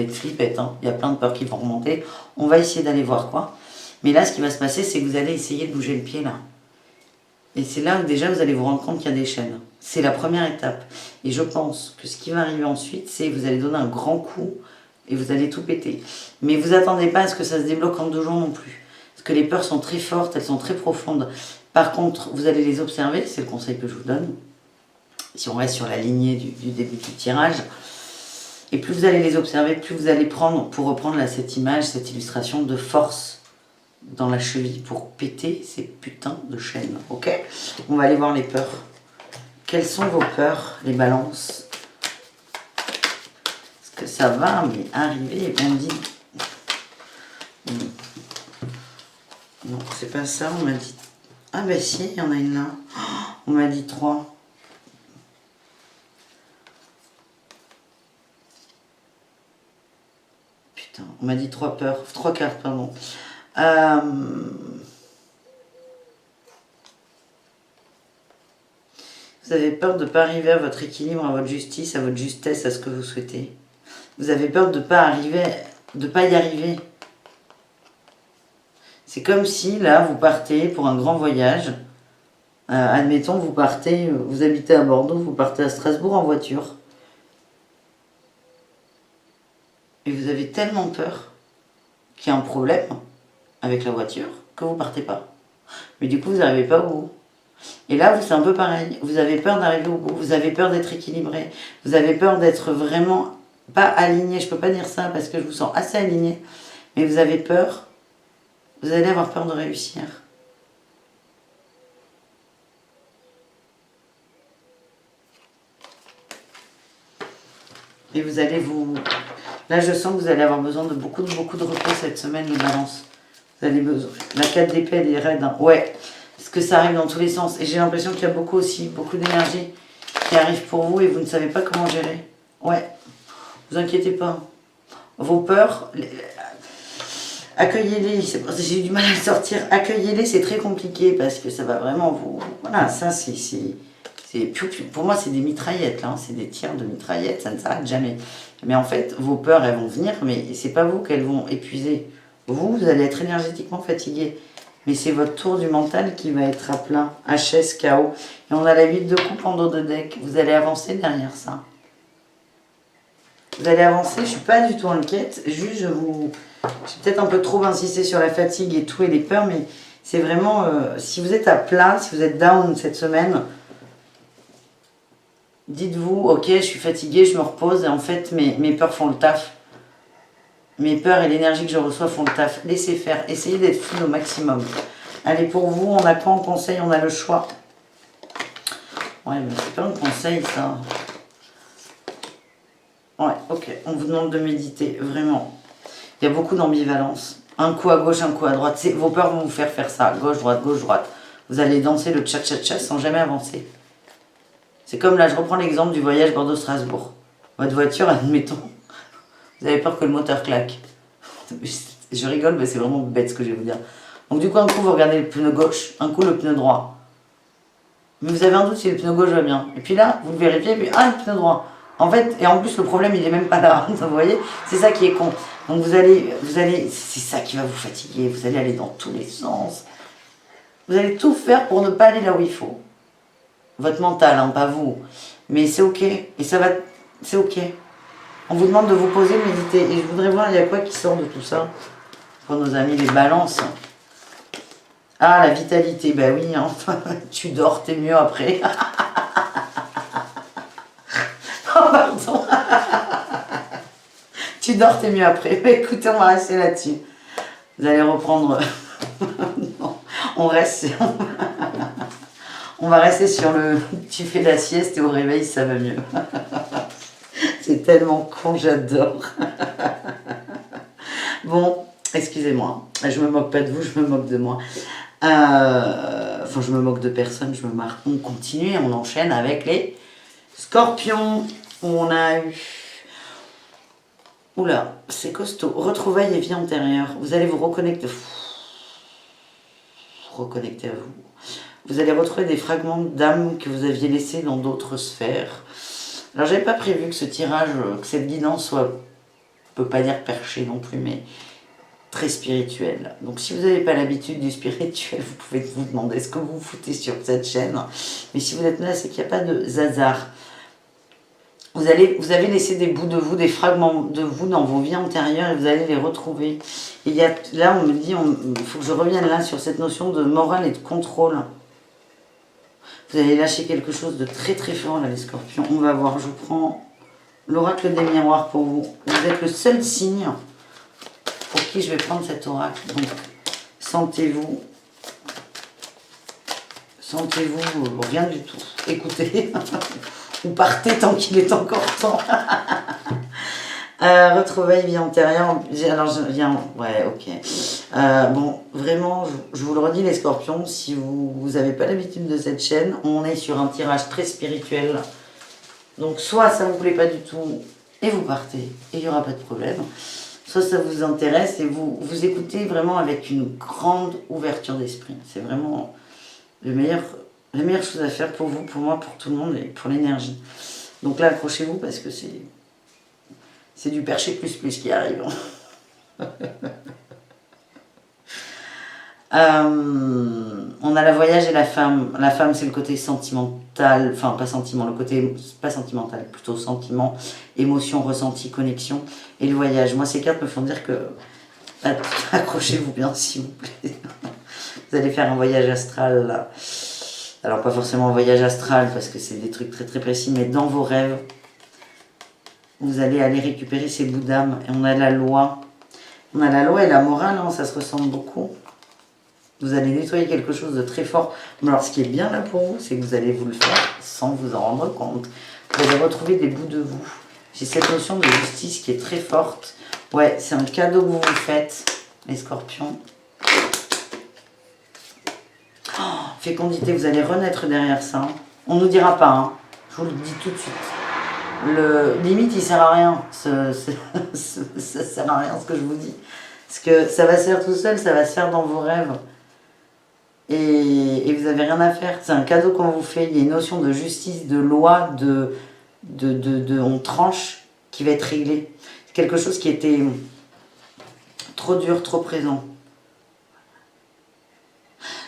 être flippette, hein. Il y a plein de peurs qui vont remonter. On va essayer d'aller voir quoi. Mais là, ce qui va se passer, c'est que vous allez essayer de bouger le pied là. Et c'est là que déjà, vous allez vous rendre compte qu'il y a des chaînes. C'est la première étape. Et je pense que ce qui va arriver ensuite, c'est que vous allez donner un grand coup et vous allez tout péter. Mais vous attendez pas à ce que ça se débloque en 2 jours non plus. Parce que les peurs sont très fortes, elles sont très profondes. Par contre, vous allez les observer, c'est le conseil que je vous donne. Si on reste sur la lignée du début du tirage, et plus vous allez les observer, plus vous allez prendre, pour reprendre là, cette image, cette illustration de force dans la cheville pour péter ces putains de chaînes. Ok? On va aller voir les peurs. Quelles sont vos peurs, les balances? Est-ce que ça va mais arriver? On dit... Non, c'est pas ça, on m'a dit... Ah ben si, il y en a une là. On m'a dit 3. Putain, on m'a dit 3 peurs. 3 cartes, pardon. Vous avez peur de ne pas arriver à votre équilibre, à votre justice, à votre justesse, à ce que vous souhaitez. Vous avez peur de ne pas y arriver. C'est comme si, là, vous partez pour un grand voyage. Admettons, vous partez, vous habitez à Bordeaux, vous partez à Strasbourg en voiture. Et vous avez tellement peur qu'il y a un problème avec la voiture que vous ne partez pas. Mais du coup, vous n'arrivez pas au bout. Et là, c'est un peu pareil. Vous avez peur d'arriver au bout. Vous avez peur d'être équilibré. Vous avez peur d'être vraiment pas aligné. Je ne peux pas dire ça parce que je vous sens assez aligné. Mais vous avez peur. Vous allez avoir peur de réussir. Et vous allez vous... Là, je sens que vous allez avoir besoin de beaucoup de repos cette semaine, les balances. Vous avez besoin... La 4 d'épée, elle est raide. Hein. Ouais, parce que ça arrive dans tous les sens. Et j'ai l'impression qu'il y a beaucoup d'énergie qui arrive pour vous et vous ne savez pas comment gérer. Ouais, vous inquiétez pas. Vos peurs, accueillez-les. J'ai eu du mal à le sortir. Accueillez-les, c'est très compliqué parce que ça va vraiment vous... Voilà, ça c'est... Pour moi, c'est des mitraillettes, là. C'est des tirs de mitraillettes, ça ne s'arrête jamais. Mais en fait, vos peurs, elles vont venir, mais c'est pas vous qu'elles vont épuiser. Vous allez être énergétiquement fatigué. Mais c'est votre tour du mental qui va être à plein, HS, KO. Et on a la 8 de coupe en dos de deck. Vous allez avancer derrière ça. Vous allez avancer, je ne suis pas du tout inquiète. Juste, j'ai peut-être un peu trop insisté sur la fatigue et tout, et les peurs, mais c'est vraiment... si vous êtes à plat, si vous êtes down cette semaine... Dites-vous, ok, je suis fatiguée, je me repose, et en fait, mes peurs font le taf. Mes peurs et l'énergie que je reçois font le taf. Laissez faire, essayez d'être fluide au maximum. Allez, pour vous, on a quoi en conseil? On a le choix. Ouais, mais c'est pas un conseil, ça. Ouais, ok. On vous demande de méditer, vraiment. Il y a beaucoup d'ambivalence. Un coup à gauche, un coup à droite. Vos peurs vont vous faire ça. Gauche, droite, gauche, droite. Vous allez danser le tcha-tcha-tcha sans jamais avancer. C'est comme là, je reprends l'exemple du voyage Bordeaux-Strasbourg. Votre voiture, admettons, vous avez peur que le moteur claque. Je rigole, mais c'est vraiment bête ce que je vais vous dire. Donc du coup, un coup, vous regardez le pneu gauche, un coup, le pneu droit. Mais vous avez un doute si le pneu gauche va bien. Et puis là, vous le vérifiez, et puis ah, le pneu droit. En fait, et en plus, le problème, il est même pas là. Vous voyez, c'est ça qui est con. Donc vous allez, c'est ça qui va vous fatiguer. Vous allez aller dans tous les sens. Vous allez tout faire pour ne pas aller là où il faut. Votre mental, hein, pas vous. Mais c'est ok. Et ça va, c'est ok. On vous demande de vous poser, méditer. Et je voudrais voir, il y a quoi qui sort de tout ça pour nos amis les balances. Ah, la vitalité, ben oui, hein. Tu dors, t'es mieux après. Oh, pardon. Tu dors, t'es mieux après. Mais écoutez, on va rester là-dessus. Vous allez reprendre... Non, on reste... On va rester sur le... Tu fais la sieste et au réveil, ça va mieux. C'est tellement con, j'adore. Bon, excusez-moi. Je me moque pas de vous, je me moque de moi. Enfin, je me moque de personne, je me marre. On continue et on enchaîne avec les scorpions. On a eu... Oula, c'est costaud. Retrouvailles et vie antérieure. Vous allez vous reconnecter. Reconnecter à vous. Vous allez retrouver des fragments d'âme que vous aviez laissés dans d'autres sphères. Alors, j'avais pas prévu que ce tirage, que cette guidance soit, je peux pas dire perché non plus, mais très spirituel. Donc si vous n'avez pas l'habitude du spirituel, vous pouvez vous demander ce que vous foutez sur cette chaîne. Mais si vous êtes là, c'est qu'il n'y a pas de hasard. Vous avez laissé des bouts de vous, des fragments de vous dans vos vies antérieures et vous allez les retrouver. Et il y a, là, on me dit, il faut que je revienne là sur cette notion de morale et de contrôle. Vous allez lâcher quelque chose de très très fort là, les scorpions. On va voir, je vous prends l'oracle des miroirs pour vous. Vous êtes le seul signe pour qui je vais prendre cet oracle. Donc, sentez-vous, rien du tout. Écoutez, ou partez tant qu'il est encore temps. Retrouvailles vie antérieure. Alors, je viens. Ouais, ok. Bon, vraiment, je vous le redis, les scorpions, si vous n'avez pas l'habitude de cette chaîne, on est sur un tirage très spirituel. Donc, soit ça ne vous plaît pas du tout et vous partez, et il n'y aura pas de problème. Soit ça vous intéresse et vous écoutez vraiment avec une grande ouverture d'esprit. C'est vraiment la meilleure chose à faire pour vous, pour moi, pour tout le monde et pour l'énergie. Donc là, accrochez-vous parce que c'est du perché plus qui arrive. On a la voyage et la femme. La femme, c'est le côté sentimental, enfin pas sentiment, le côté pas sentimental, plutôt sentiment, émotion, ressenti, connexion. Et le voyage. Moi, ces cartes me font dire que accrochez-vous bien, s'il vous plaît. Vous allez faire un voyage astral là. Alors pas forcément un voyage astral parce que c'est des trucs très très précis, mais dans vos rêves, vous allez aller récupérer ces bouts d'âme. Et on a la loi. On a la loi et la morale, hein, ça se ressemble beaucoup. Vous allez nettoyer quelque chose de très fort. Mais alors ce qui est bien là pour vous, c'est que vous allez vous le faire sans vous en rendre compte. Vous allez retrouver des bouts de vous. J'ai cette notion de justice qui est très forte. Ouais, c'est un cadeau que vous vous faites, les scorpions. Oh, fécondité, vous allez renaître derrière ça. On ne nous dira pas, hein. Je vous le dis tout de suite. Le limite, il sert à rien. Ça sert à rien ce que je vous dis. Parce que ça va se faire tout seul, ça va se faire dans vos rêves. Et vous n'avez rien à faire. C'est un cadeau qu'on vous fait. Il y a une notion de justice, de loi, on tranche qui va être réglée. C'est quelque chose qui était trop dur, trop présent.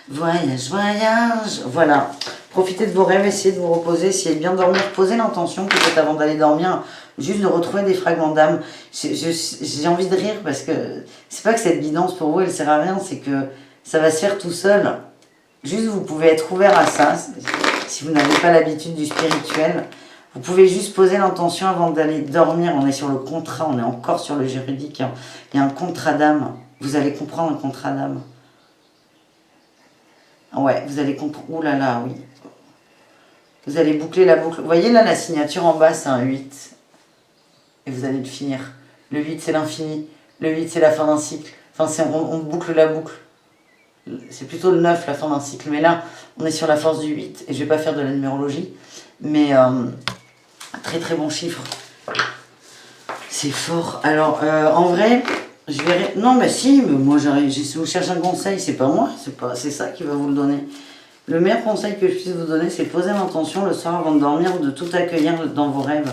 Voyage, voyage. Voilà. Profitez de vos rêves, essayez de vous reposer, essayez de bien dormir. Posez l'intention, peut-être avant d'aller dormir, juste de retrouver des fragments d'âme. J'ai envie de rire parce que c'est pas que cette guidance pour vous, elle sert à rien, c'est que ça va se faire tout seul. Juste, vous pouvez être ouvert à ça. Si vous n'avez pas l'habitude du spirituel, vous pouvez juste poser l'intention avant d'aller dormir. On est sur le contrat, on est encore sur le juridique. Il y a un contrat d'âme. Vous allez comprendre un contrat d'âme. Ouais, vous allez comprendre. Ouh là là, oui. Vous allez boucler la boucle. Vous voyez là, la signature en bas, c'est un 8. Et vous allez le finir. Le 8, c'est l'infini. Le 8, c'est la fin d'un cycle. Enfin, on boucle la boucle. C'est plutôt le 9, la fin d'un cycle. Mais là, on est sur la force du 8. Et je ne vais pas faire de la numérologie. Mais un très très bon chiffre. C'est fort. Alors, en vrai, je verrai. Non, mais si, mais moi, si vous cherchez un conseil, c'est pas moi. C'est ça qui va vous le donner. Le meilleur conseil que je puisse vous donner, c'est de poser l'intention le soir avant de dormir, de tout accueillir dans vos rêves.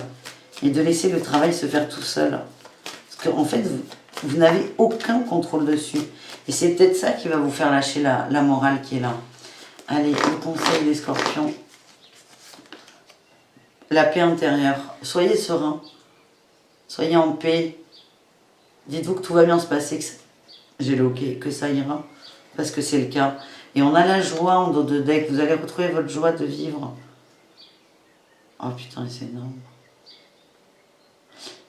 Et de laisser le travail se faire tout seul. Parce qu'en fait, vous n'avez aucun contrôle dessus. Et c'est peut-être ça qui va vous faire lâcher la morale qui est là. Allez, le conseil des scorpions. La paix intérieure. Soyez serein. Soyez en paix. Dites-vous que tout va bien se passer. J'ai le ok, que ça ira. Parce que c'est le cas. Et on a la joie en dos de deck. Vous allez retrouver votre joie de vivre. Oh putain, c'est énorme.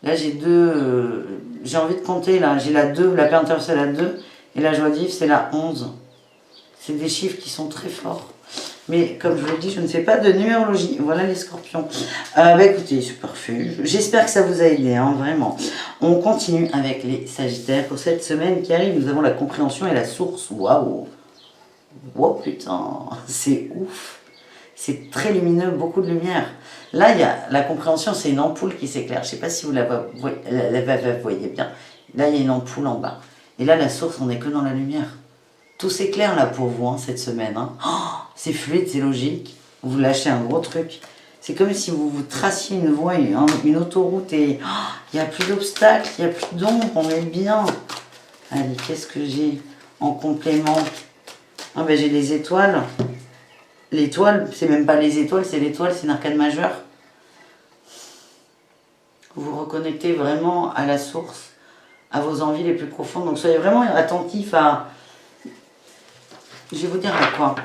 Là, j'ai deux. J'ai envie de compter, là. J'ai la 2, la paix intérieure, c'est la 2. Et la joie de vivre, c'est la 11. C'est des chiffres qui sont très forts. Mais comme je vous l'ai dit, je ne fais pas de numérologie. Voilà les scorpions. Bah écoutez, c'est parfait. J'espère que ça vous a aidé, hein, vraiment. On continue avec les sagittaires. Pour cette semaine qui arrive, nous avons la compréhension et la source. Waouh! Wow, putain, c'est ouf. C'est très lumineux, beaucoup de lumière. Là, il y a la compréhension, c'est une ampoule qui s'éclaire. Je ne sais pas si vous la voyez bien. Là, il y a une ampoule en bas. Et là, la source, on n'est que dans la lumière. Tout s'éclaire là pour vous, hein, cette semaine. Hein. Oh, c'est fluide, c'est logique. Vous lâchez un gros truc. C'est comme si vous vous traciez une voie, une autoroute et oh, il n'y a plus d'obstacles, il n'y a plus d'ombre, on est bien. Allez, qu'est-ce que j'ai en complément? Ah ben j'ai les étoiles. L'étoile, c'est même pas les étoiles, c'est l'étoile, c'est une arcane majeure. Vous vous reconnectez vraiment à la source, à vos envies les plus profondes. Donc soyez vraiment attentifs à... Je vais vous dire à quoi.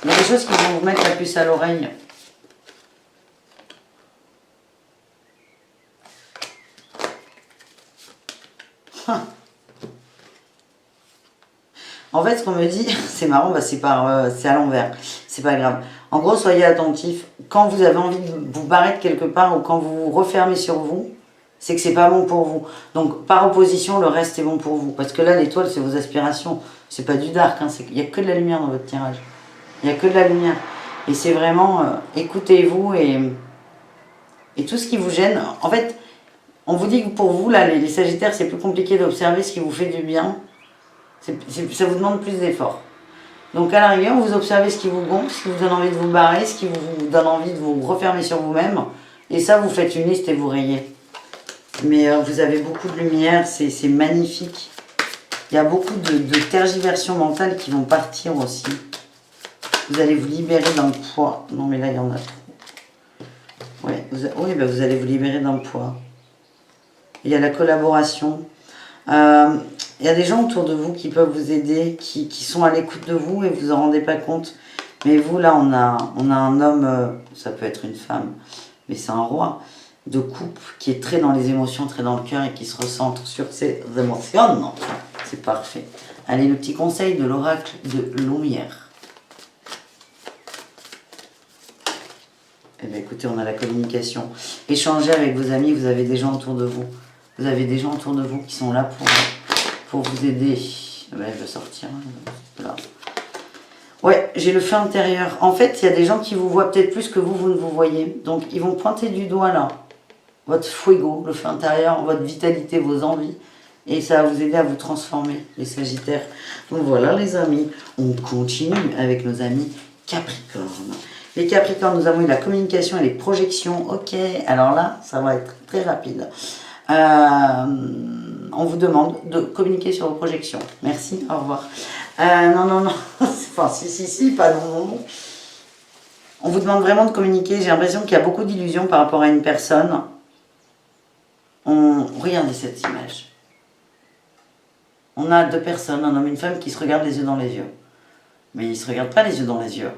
Il y a des choses qui vont vous mettre la puce à l'oreille. En fait, ce qu'on me dit, c'est marrant, bah c'est à l'envers. C'est pas grave. En gros, soyez attentifs. Quand vous avez envie de vous barrer de quelque part ou quand vous vous refermez sur vous, c'est que c'est pas bon pour vous. Donc, par opposition, le reste est bon pour vous. Parce que là, l'étoile, c'est vos aspirations. C'est pas du dark. Hein, il n'y a que de la lumière dans votre tirage. Il n'y a que de la lumière. Et c'est vraiment, écoutez-vous et tout ce qui vous gêne. En fait, on vous dit que pour vous, là, les Sagittaires, c'est plus compliqué d'observer ce qui vous fait du bien. Ça vous demande plus d'efforts. Donc à la rigueur, vous observez ce qui vous gonfle, ce qui vous donne envie de vous barrer, ce qui vous donne envie de vous refermer sur vous-même. Et ça, vous faites une liste et vous rayez. Mais vous avez beaucoup de lumière, c'est magnifique. Il y a beaucoup de tergiversions mentales qui vont partir aussi. Vous allez vous libérer d'un poids. Non mais là, il y en a trop. Ouais, vous allez vous libérer d'un poids. Il y a la collaboration. Il y a des gens autour de vous qui peuvent vous aider, qui sont à l'écoute de vous et vous en rendez pas compte. Mais vous, là, on a un homme, ça peut être une femme, mais c'est un roi de coupe qui est très dans les émotions, très dans le cœur et qui se recentre sur ses émotions. C'est parfait. Allez, le petit conseil de l'oracle de Lumière. Eh bien, écoutez, on a la communication. Échangez avec vos amis, vous avez des gens autour de vous. Vous avez des gens autour de vous qui sont là pour vous aider. Ben, je vais sortir. Là. Ouais, j'ai le feu intérieur. En fait, il y a des gens qui vous voient peut-être plus que vous ne vous voyez. Donc, ils vont pointer du doigt là. Votre fuego, le feu intérieur, votre vitalité, vos envies. Et ça va vous aider à vous transformer, les Sagittaires. Donc voilà, les amis. On continue avec nos amis Capricorne. Les Capricornes, nous avons eu la communication et les projections. Ok, alors là, ça va être très rapide. On vous demande de communiquer sur vos projections. Merci, au revoir. Non. Enfin, si, pas non. On vous demande vraiment de communiquer. J'ai l'impression qu'il y a beaucoup d'illusions par rapport à une personne. Regardez cette image. On a deux personnes, un homme et une femme, qui se regardent les yeux dans les yeux. Mais ils ne se regardent pas les yeux dans les yeux.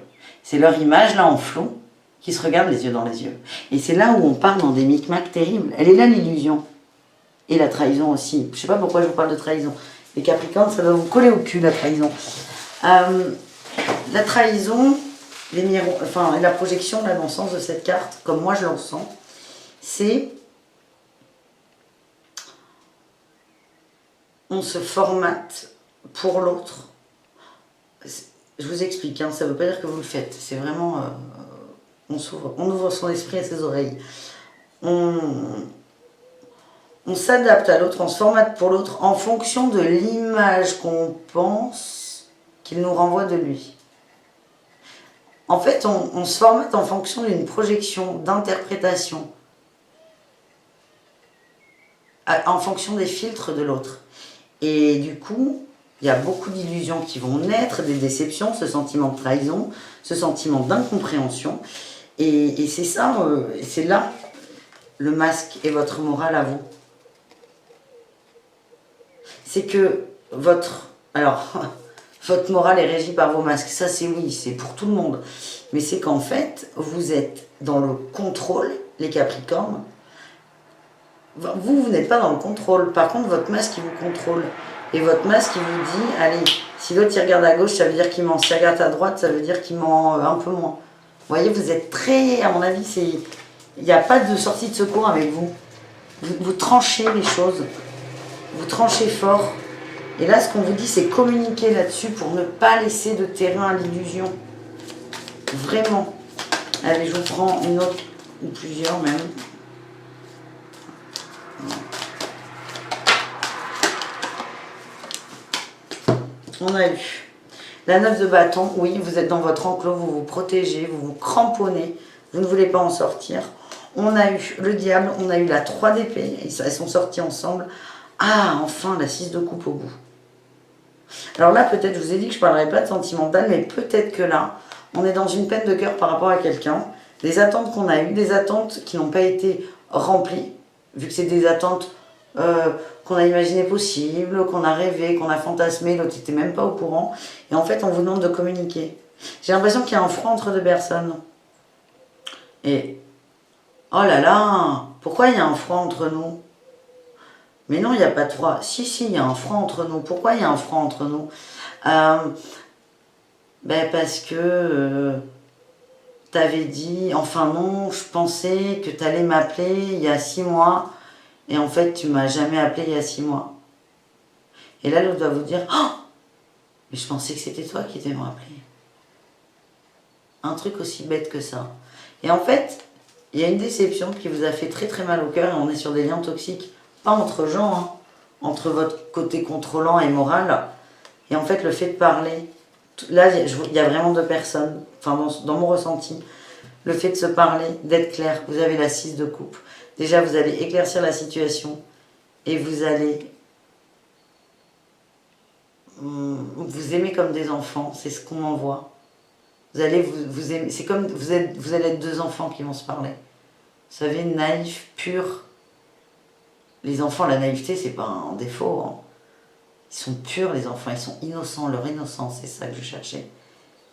C'est leur image, là, en flou, qui se regarde les yeux dans les yeux. Et c'est là où on part dans des micmacs terribles. Elle est là, l'illusion. Et la trahison aussi. Je ne sais pas pourquoi je vous parle de trahison. Les Capricornes, ça doit vous coller au cul, la trahison. La trahison, enfin, la projection là, dans le sens de cette carte, comme moi je le ressens, c'est on se formate pour l'autre. Je vous explique, hein, ça ne veut pas dire que vous le faites. C'est vraiment... on ouvre son esprit et ses oreilles. On s'adapte à l'autre, on se formate pour l'autre en fonction de l'image qu'on pense qu'il nous renvoie de lui. En fait, on se formate en fonction d'une projection, d'interprétation, en fonction des filtres de l'autre. Et du coup, il y a beaucoup d'illusions qui vont naître, des déceptions, ce sentiment de trahison, ce sentiment d'incompréhension. Et c'est ça, c'est là le masque et votre morale à vous. C'est que votre morale est régie par vos masques. Ça, c'est oui, c'est pour tout le monde. Mais c'est qu'en fait, vous êtes dans le contrôle, les Capricornes. Vous n'êtes pas dans le contrôle. Par contre, votre masque, il vous contrôle. Et votre masque, il vous dit, allez, si l'autre, il regarde à gauche, ça veut dire qu'il ment. S'il regarde à droite, ça veut dire qu'il ment un peu moins. Vous voyez, vous êtes très, à mon avis, il n'y a pas de sortie de secours avec vous. Vous tranchez les choses. Vous tranchez fort. Et là, ce qu'on vous dit, c'est communiquer là-dessus pour ne pas laisser de terrain à l'illusion. Vraiment. Allez, je vous prends une autre, ou plusieurs même. On a eu la 9 de bâton. Oui, vous êtes dans votre enclos, vous vous protégez, vous vous cramponnez, vous ne voulez pas en sortir. On a eu le diable, on a eu la 3 d'épée, elles sont sorties ensemble. Ah, enfin, la 6 de coupe au bout. Alors là, peut-être, je vous ai dit que je ne parlerai pas de sentimental, mais peut-être que là, on est dans une peine de cœur par rapport à quelqu'un. Des attentes qu'on a eues, des attentes qui n'ont pas été remplies, vu que c'est des attentes qu'on a imaginées possibles, qu'on a rêvé, qu'on a fantasmé, l'autre n'était même pas au courant. Et en fait, on vous demande de communiquer. J'ai l'impression qu'il y a un froid entre deux personnes. Et, oh là là, pourquoi il y a un froid entre nous? Mais non, il n'y a pas de froid. Si, il y a un froid entre nous. Pourquoi il y a un froid entre nous? Parce que t'avais dit, enfin non, je pensais que tu allais m'appeler il y a 6 mois, et en fait, tu m'as jamais appelé il y a 6 mois. Et là, l'autre va vous dire, oh, mais je pensais que c'était toi qui devais me rappeler. Un truc aussi bête que ça. Et en fait, il y a une déception qui vous a fait très très mal au cœur, et on est sur des liens toxiques. Pas entre gens, hein, entre votre côté contrôlant et moral. Et en fait, le fait de parler, là, il y a vraiment deux personnes, enfin dans mon ressenti, le fait de se parler, d'être clair, vous avez la 6 de coupe. Déjà, vous allez éclaircir la situation et vous allez vous aimer comme des enfants, c'est ce qu'on en voit. Vous allez vous aimer, c'est comme vous allez être deux enfants qui vont se parler. Vous savez, naïf, pur. Les enfants, la naïveté, c'est pas un défaut. Hein. Ils sont purs, les enfants, ils sont innocents. Leur innocence, c'est ça que je cherchais.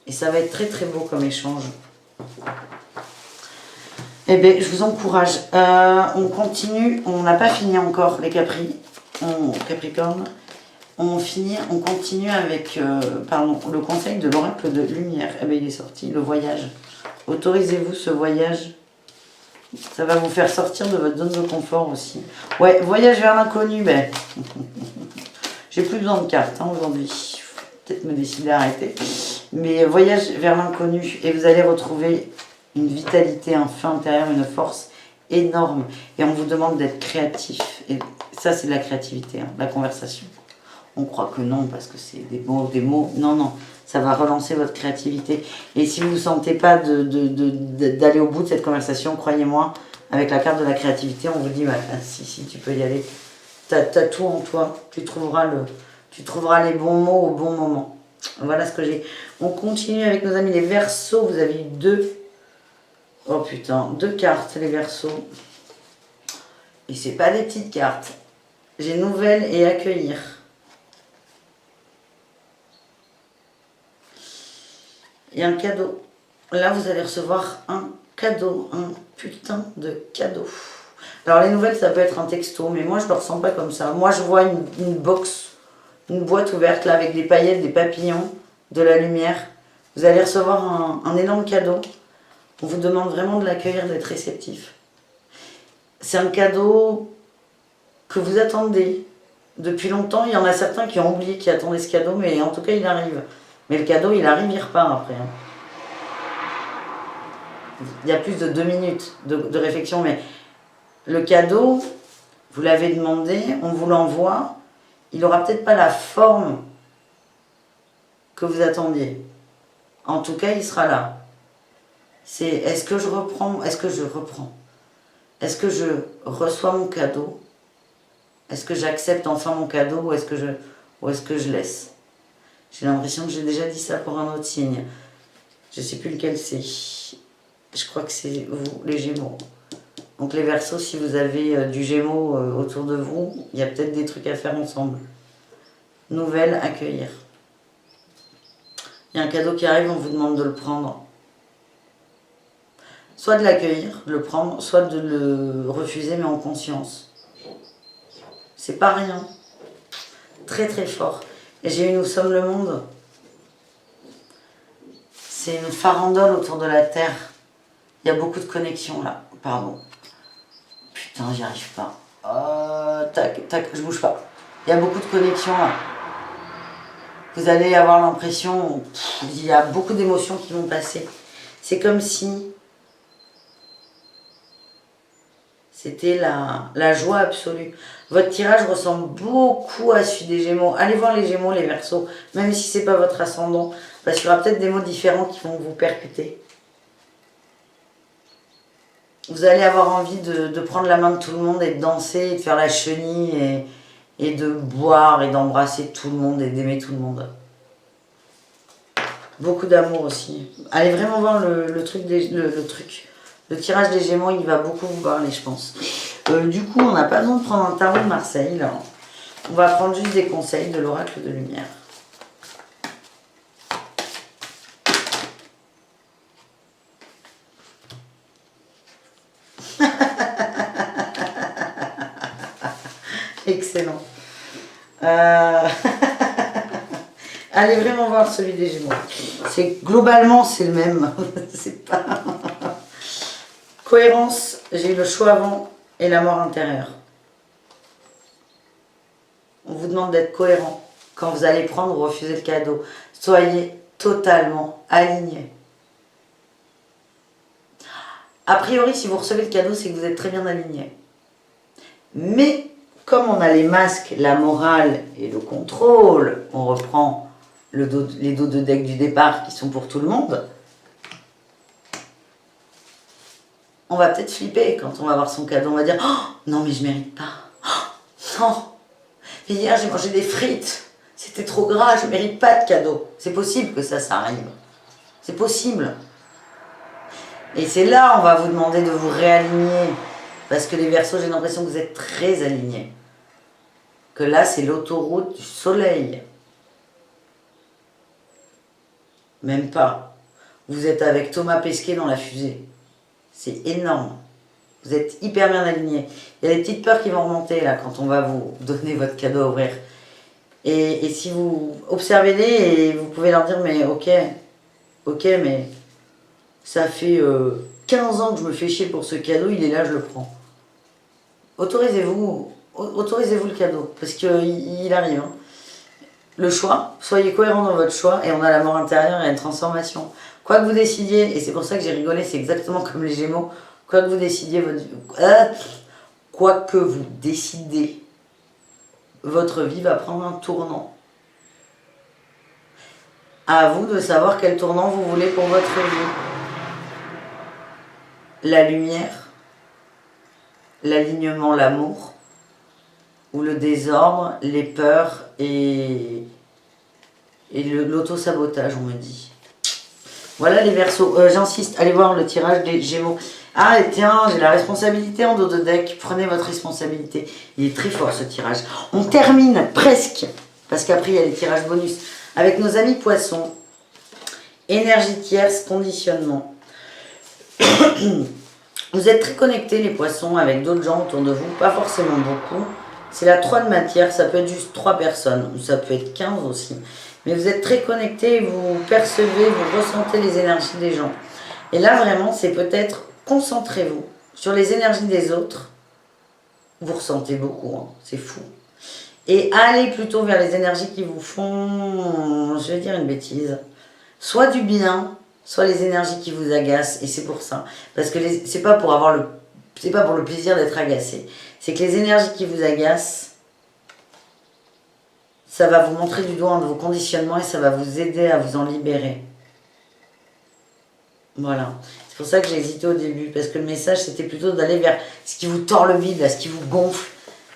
Et ça va être très très beau comme échange. Eh bien, je vous encourage. On continue. On n'a pas fini encore, les Capricorne. On continue avec le conseil de l'oracle de lumière. Eh bien, il est sorti, le voyage. Autorisez-vous ce voyage. Ça va vous faire sortir de votre zone de confort aussi. Ouais, voyage vers l'inconnu, ben. J'ai plus besoin de cartes hein, aujourd'hui. Peut-être me décider à arrêter. Mais voyage vers l'inconnu. Et vous allez retrouver une vitalité, un feu intérieur, une force énorme. Et on vous demande d'être créatif. Et ça, c'est de la créativité, hein, la conversation. On croit que non, parce que c'est des mots. Non. Ça va relancer votre créativité. Et si vous ne sentez pas d'aller au bout de cette conversation, croyez-moi, avec la carte de la créativité, on vous dit, bah, si, tu peux y aller. T'as tout en toi. Tu trouveras les bons mots au bon moment. Voilà ce que j'ai. On continue avec nos amis les Verseaux. Vous avez eu deux cartes, les Verseaux. Et c'est pas des petites cartes. J'ai nouvelle et accueillir. Et un cadeau. Là, vous allez recevoir un cadeau. Un putain de cadeau. Alors, les nouvelles, ça peut être un texto. Mais moi, je ne le ressens pas comme ça. Moi, je vois une box, une boîte ouverte là avec des paillettes, des papillons, de la lumière. Vous allez recevoir un énorme cadeau. On vous demande vraiment de l'accueillir, d'être réceptif. C'est un cadeau que vous attendez depuis longtemps. Il y en a certains qui ont oublié qu'ils attendaient ce cadeau, mais en tout cas, il arrive. Mais le cadeau, il arrive, il repart après. Il y a plus de 2 minutes de réflexion, mais le cadeau, vous l'avez demandé, on vous l'envoie. Il n'aura peut-être pas la forme que vous attendiez. En tout cas, il sera là. C'est est-ce que je reprends, est-ce que je reprends, est-ce que je reçois mon cadeau, est-ce que j'accepte enfin mon cadeau ou est-ce que je laisse. J'ai l'impression que j'ai déjà dit ça pour un autre signe. Je ne sais plus lequel c'est. Je crois que c'est vous, les Gémeaux. Donc les Verseaux, si vous avez du Gémeaux autour de vous, il y a peut-être des trucs à faire ensemble. Nouvelle, accueillir. Il y a un cadeau qui arrive, on vous demande de le prendre. Soit de l'accueillir, de le prendre, soit de le refuser, mais en conscience. C'est pas rien. Très très fort. Et j'ai eu Nous sommes le monde. C'est une farandole autour de la Terre. Il y a beaucoup de connexions là. Pardon. Putain, j'y arrive pas. Tac, tac, je bouge pas. Il y a beaucoup de connexions là. Vous allez avoir l'impression, il y a beaucoup d'émotions qui vont passer. C'est comme si c'était la joie absolue. Votre tirage ressemble beaucoup à celui des Gémeaux. Allez voir les Gémeaux, les Verseaux, même si ce n'est pas votre ascendant, parce qu'il y aura peut-être des mots différents qui vont vous percuter. Vous allez avoir envie de prendre la main de tout le monde et de danser, et de faire la chenille, et de boire et d'embrasser tout le monde et d'aimer tout le monde. Beaucoup d'amour aussi. Allez vraiment voir le tirage des Gémeaux, il va beaucoup vous parler, je pense. Du coup, on n'a pas besoin de prendre un tarot de Marseille, là. On va prendre juste des conseils de l'oracle de lumière. Excellent. Allez vraiment voir celui des Gémeaux. Globalement, c'est le même. C'est pas... Cohérence, j'ai eu le choix avant et la mort intérieure. On vous demande d'être cohérent quand vous allez prendre ou refuser le cadeau. Soyez totalement alignés. A priori, si vous recevez le cadeau, c'est que vous êtes très bien alignés. Mais comme on a les masques, la morale et le contrôle, on reprend les dos de deck du départ qui sont pour tout le monde, on va peut-être flipper quand on va voir son cadeau. On va dire « Oh, non mais je mérite pas. Oh, non. Hier j'ai mangé des frites. C'était trop gras, je mérite pas de cadeau. » C'est possible que ça arrive. C'est possible. Et c'est là on va vous demander de vous réaligner. Parce que les Verseaux, j'ai l'impression que vous êtes très alignés. Que là, c'est l'autoroute du soleil. Même pas. Vous êtes avec Thomas Pesquet dans la fusée. C'est énorme. Vous êtes hyper bien alignés. Il y a des petites peurs qui vont remonter là quand on va vous donner votre cadeau à ouvrir. Et si vous observez-les et vous pouvez leur dire mais ok, mais ça fait 15 ans que je me fais chier pour ce cadeau, il est là, je le prends. Autorisez-vous le cadeau, parce qu'il arrive. Hein. Le choix, soyez cohérent dans votre choix, et on a la mort intérieure et une transformation. Quoi que vous décidiez, et c'est pour ça que j'ai rigolé, c'est exactement comme les Gémeaux, quoi que vous décidiez, votre vie va prendre un tournant. À vous de savoir quel tournant vous voulez pour votre vie. La lumière, l'alignement, l'amour, ou le désordre, les peurs et l'auto-sabotage, on me dit. Voilà les Verseaux. J'insiste, allez voir le tirage des Gémeaux. Ah, et tiens, j'ai la responsabilité en dos de deck. Prenez votre responsabilité. Il est très fort ce tirage. On termine presque, parce qu'après il y a les tirages bonus, avec nos amis Poissons. Énergie tierce, conditionnement. Vous êtes très connectés les Poissons avec d'autres gens autour de vous, pas forcément beaucoup. C'est la 3 de matière, ça peut être juste 3 personnes, ou ça peut être 15 aussi. Mais vous êtes très connecté, vous percevez, vous ressentez les énergies des gens. Et là, vraiment, c'est peut-être concentrez-vous sur les énergies des autres. Vous ressentez beaucoup, hein, c'est fou. Et allez plutôt vers les énergies qui vous font, je vais dire une bêtise, soit du bien, soit les énergies qui vous agacent. Et c'est pour ça. Parce que c'est pas pour avoir c'est pas pour le plaisir d'être agacé. C'est que les énergies qui vous agacent, ça va vous montrer du doigt un de vos conditionnements et ça va vous aider à vous en libérer. Voilà. C'est pour ça que j'ai hésité au début. Parce que le message, c'était plutôt d'aller vers ce qui vous tord le vide, là, ce qui vous gonfle.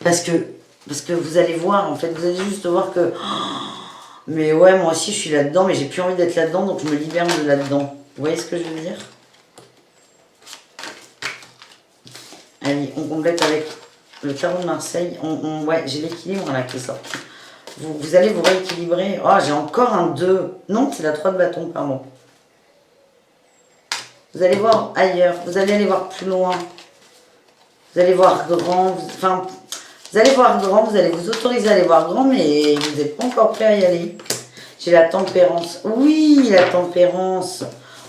Parce que vous allez voir, en fait, vous allez juste voir que... mais ouais, moi aussi, je suis là-dedans, mais j'ai plus envie d'être là-dedans, donc je me libère de là-dedans. Vous voyez ce que je veux dire? Allez, on complète avec le tarot de Marseille. Ouais, j'ai l'équilibre là qui est sorti. Vous allez vous rééquilibrer. Oh, j'ai encore un 2. Non, c'est la 3 de bâton, pardon. Vous allez voir ailleurs. Vous allez aller voir plus loin. Vous allez voir grand. Enfin, vous allez voir grand. Vous allez vous autoriser à aller voir grand, mais vous n'êtes pas encore prêt à y aller. J'ai la tempérance. Oui, la tempérance.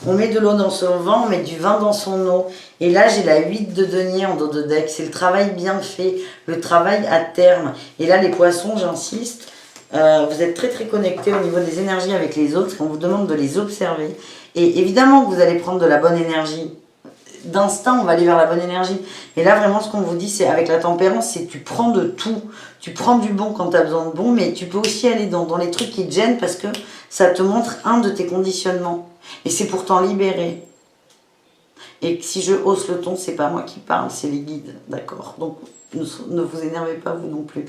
On met de l'eau dans son vin, on met du vin dans son eau. Et là, j'ai la 8 de denier en dos de deck. C'est le travail bien fait, le travail à terme. Et là, les poissons, j'insiste, vous êtes très très connectés au niveau des énergies avec les autres. On vous demande de les observer. Et évidemment que vous allez prendre de la bonne énergie. D'instinct, on va aller vers la bonne énergie. Et là, vraiment, ce qu'on vous dit, c'est avec la tempérance, c'est que tu prends de tout. Tu prends du bon quand tu as besoin de bon, mais tu peux aussi aller dans les trucs qui te gênent parce que ça te montre un de tes conditionnements. Et c'est pour t'en libérer. Et si je hausse le ton, c'est pas moi qui parle, c'est les guides, d'accord? Donc ne vous énervez pas vous non plus.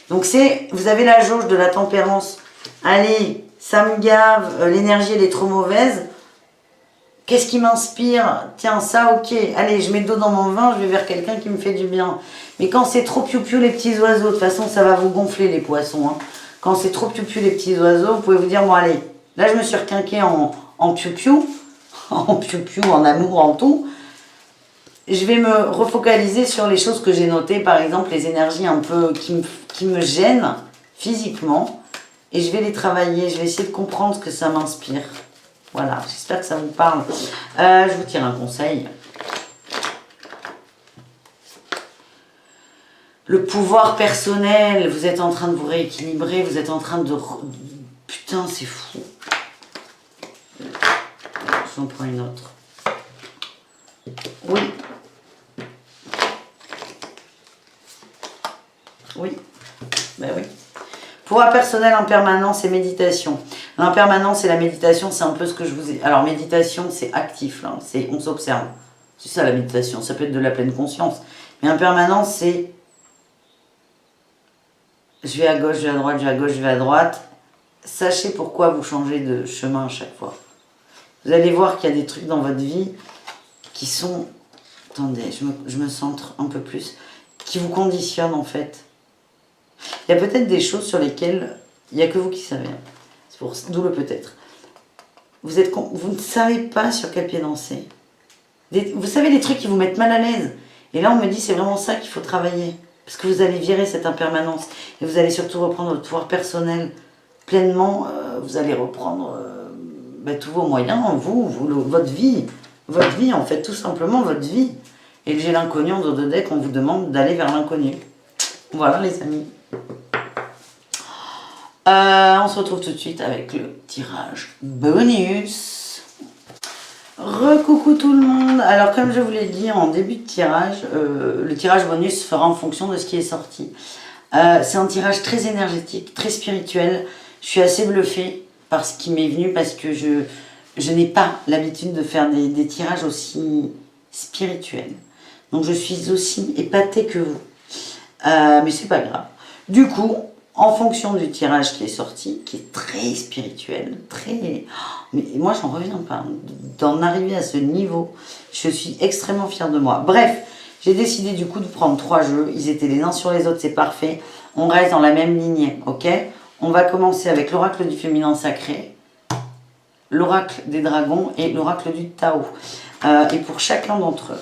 Donc vous avez la jauge de la tempérance. Allez, ça me gave, l'énergie elle est trop mauvaise. Qu'est-ce qui m'inspire? Tiens, ça, ok. Allez, je mets de l'eau dans mon vin, je vais vers quelqu'un qui me fait du bien. Mais quand c'est trop piou-piou les petits oiseaux, de toute façon, ça va vous gonfler les poissons. Hein. Quand c'est trop piou-piou les petits oiseaux, vous pouvez vous dire, bon allez, là je me suis requinquée en piou-piou, en piou-piou, en amour, en tout. Je vais me refocaliser sur les choses que j'ai notées, par exemple les énergies un peu qui me gênent physiquement. Et je vais les travailler, je vais essayer de comprendre ce que ça m'inspire. Voilà, j'espère que ça vous parle. Je vous tire un conseil. Le pouvoir personnel, vous êtes en train de vous rééquilibrer, vous êtes en train de... Putain, c'est fou. J'en prends une autre. Oui. Oui. Ben oui. Pouvoir personnel, impermanence et méditation. L'impermanence et la méditation, c'est un peu ce que je vous ai... Alors, méditation, c'est actif, là. On s'observe. C'est ça, la méditation. Ça peut être de la pleine conscience. Mais impermanence, c'est... Je vais à gauche, je vais à droite, je vais à gauche, je vais à droite. Sachez pourquoi vous changez de chemin à chaque fois. Vous allez voir qu'il y a des trucs dans votre vie qui sont... Attendez, je me centre un peu plus. Qui vous conditionnent, en fait. Il y a peut-être des choses sur lesquelles il n'y a que vous qui savez. D'où le peut-être. Vous ne savez pas sur quel pied danser. Vous savez les trucs qui vous mettent mal à l'aise. Et là, on me dit c'est vraiment ça qu'il faut travailler. Parce que vous allez virer cette impermanence. Et vous allez surtout reprendre votre pouvoir personnel pleinement. Vous allez reprendre tous vos moyens, votre vie. Votre vie, en fait, tout simplement votre vie. Et j'ai l'inconnu en dos de deck, on vous demande d'aller vers l'inconnu. Voilà les amis. On se retrouve tout de suite avec le tirage bonus. Recoucou tout le monde. Alors comme je vous l'ai dit en début de tirage, le tirage bonus fera en fonction de ce qui est sorti. C'est un tirage très énergétique, très spirituel. Je suis assez bluffée par ce qui m'est venu parce que je n'ai pas l'habitude de faire des tirages aussi spirituels. Donc je suis aussi épatée que vous. Mais c'est pas grave. Du coup, en fonction du tirage qui est sorti, qui est très spirituel, très... Mais moi, j'en reviens pas. D'en arriver à ce niveau, je suis extrêmement fière de moi. Bref, j'ai décidé du coup de prendre 3 jeux. Ils étaient les uns sur les autres, c'est parfait. On reste dans la même lignée, ok? On va commencer avec l'oracle du féminin sacré, l'oracle des dragons et l'oracle du Tao. Et pour chacun d'entre eux,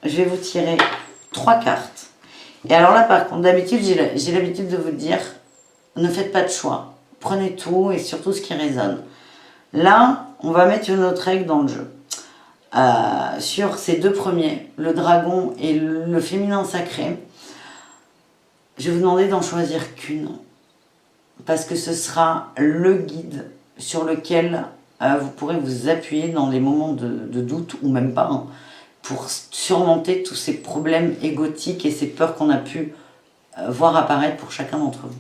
je vais vous tirer 3 cartes. Et alors là, par contre, d'habitude, j'ai l'habitude de vous dire, ne faites pas de choix. Prenez tout et surtout ce qui résonne. Là, on va mettre une autre règle dans le jeu. Sur ces deux premiers, le dragon et le féminin sacré, je vais vous demander d'en choisir qu'une. Parce que ce sera le guide sur lequel vous pourrez vous appuyer dans les moments de doute, ou même pas, hein, pour surmonter tous ces problèmes égotiques et ces peurs qu'on a pu voir apparaître pour chacun d'entre vous.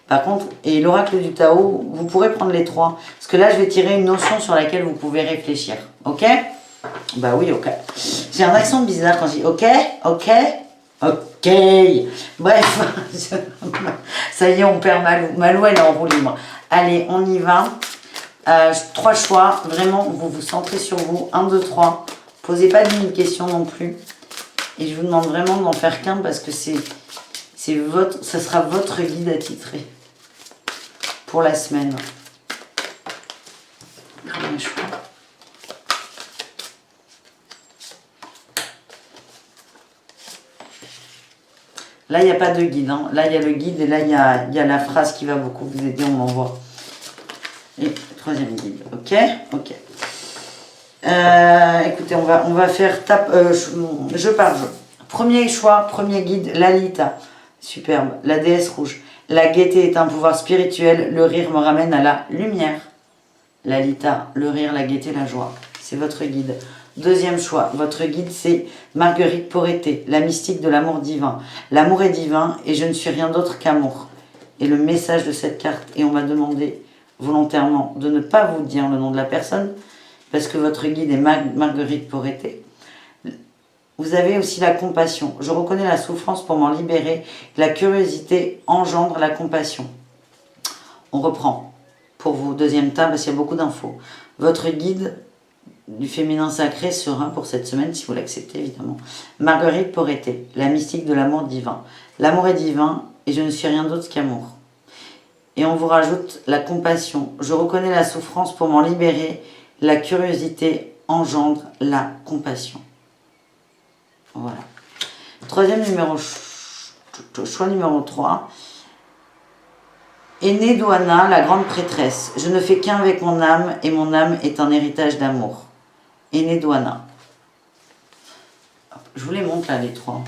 Par contre, et l'oracle du Tao, vous pourrez prendre les trois. Parce que là, je vais tirer une notion sur laquelle vous pouvez réfléchir. Ok? Bah oui, ok. J'ai un accent bizarre quand je dis ok, ok, ok. Bref, ça y est, on perd Malou. Malou, elle est en roue libre. Allez, on y va. 3 choix. Vraiment, vous vous centrez sur vous. 1, 2, 3. Posez pas 10 000 questions non plus. Et je vous demande vraiment d'en faire qu'un parce que ça sera votre guide attitré pour la semaine. Premier choix. Là, il n'y a pas de guide. Hein. Là, il y a le guide et là, il y a la phrase qui va beaucoup vous aider. On l'envoie. Et troisième guide. Ok. Ok. Écoutez, on va faire jeu par jeu. Premier choix, premier guide, Lalita. Superbe. La déesse rouge. La gaieté est un pouvoir spirituel. Le rire me ramène à la lumière. Lalita, le rire, la gaieté, la joie. C'est votre guide. Deuxième choix, votre guide, c'est Marguerite Porete, la mystique de l'amour divin. L'amour est divin et je ne suis rien d'autre qu'amour. Et le message de cette carte, et on m'a demandé volontairement de ne pas vous dire le nom de la personne, parce que votre guide est Marguerite Porete. Vous avez aussi la compassion. Je reconnais la souffrance pour m'en libérer. La curiosité engendre la compassion. On reprend pour vous. Deuxième table, parce qu'il y a beaucoup d'infos. Votre guide du féminin sacré sera pour cette semaine, si vous l'acceptez évidemment, Marguerite Porete, la mystique de l'amour divin. L'amour est divin et je ne suis rien d'autre qu'amour. Et on vous rajoute la compassion. Je reconnais la souffrance pour m'en libérer. La curiosité engendre la compassion. Voilà. Troisième choix numéro 3. Enheduanna, la grande prêtresse. Je ne fais qu'un avec mon âme et mon âme est un héritage d'amour. Enheduanna. Je vous les montre là, les trois.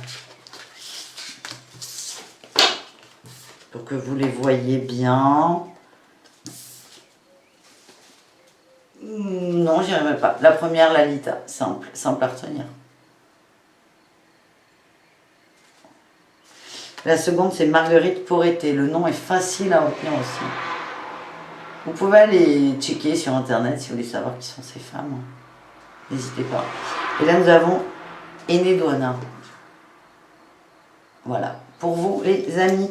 Pour que vous les voyez bien. Non, j'y arriverai pas. La première, Lalita. Simple à retenir. La seconde, c'est Marguerite Porete. Le nom est facile à retenir aussi. Vous pouvez aller checker sur internet si vous voulez savoir qui sont ces femmes. N'hésitez pas. Et là, nous avons Enheduanna. Voilà. Pour vous, les amis,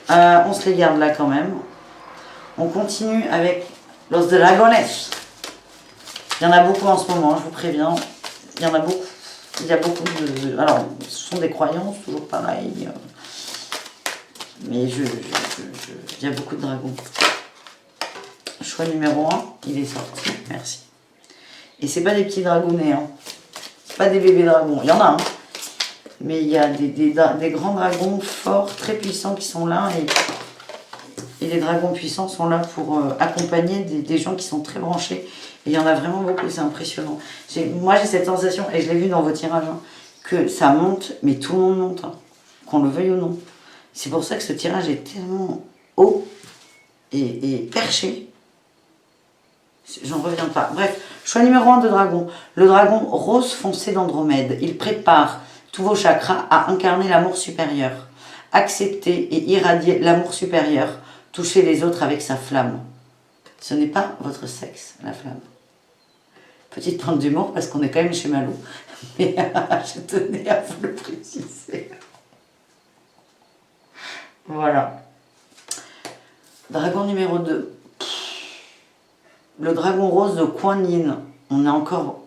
on se les garde là quand même. On continue avec Los Dragones. Il y en a beaucoup en ce moment, je vous préviens. Il y en a beaucoup. Il y a beaucoup de... Alors, ce sont des croyances, toujours pareil. Mais il y a beaucoup de dragons. Choix numéro 1, il est sorti. Merci. Et c'est pas des petits dragonnets, hein. C'est pas des bébés dragons. Il y en a, hein. Mais il y a des grands dragons forts, très puissants qui sont là. Et les dragons puissants sont là pour accompagner des gens qui sont très branchés. Et il y en a vraiment beaucoup, c'est impressionnant. Moi, j'ai cette sensation, et je l'ai vu dans vos tirages, hein, que ça monte, mais tout le monde monte, hein, qu'on le veuille ou non. C'est pour ça que ce tirage est tellement haut et perché. J'en reviens pas. Bref, choix numéro 1 de dragon. Le dragon rose foncé d'Andromède. Il prépare tous vos chakras à incarner l'amour supérieur. Accepter et irradier l'amour supérieur. Toucher les autres avec sa flamme. Ce n'est pas votre sexe, la flamme. Petite pointe d'humour parce qu'on est quand même chez Malou. Mais je tenais à vous le préciser. Voilà. Dragon numéro 2. Le dragon rose de Kuan Yin. On a encore...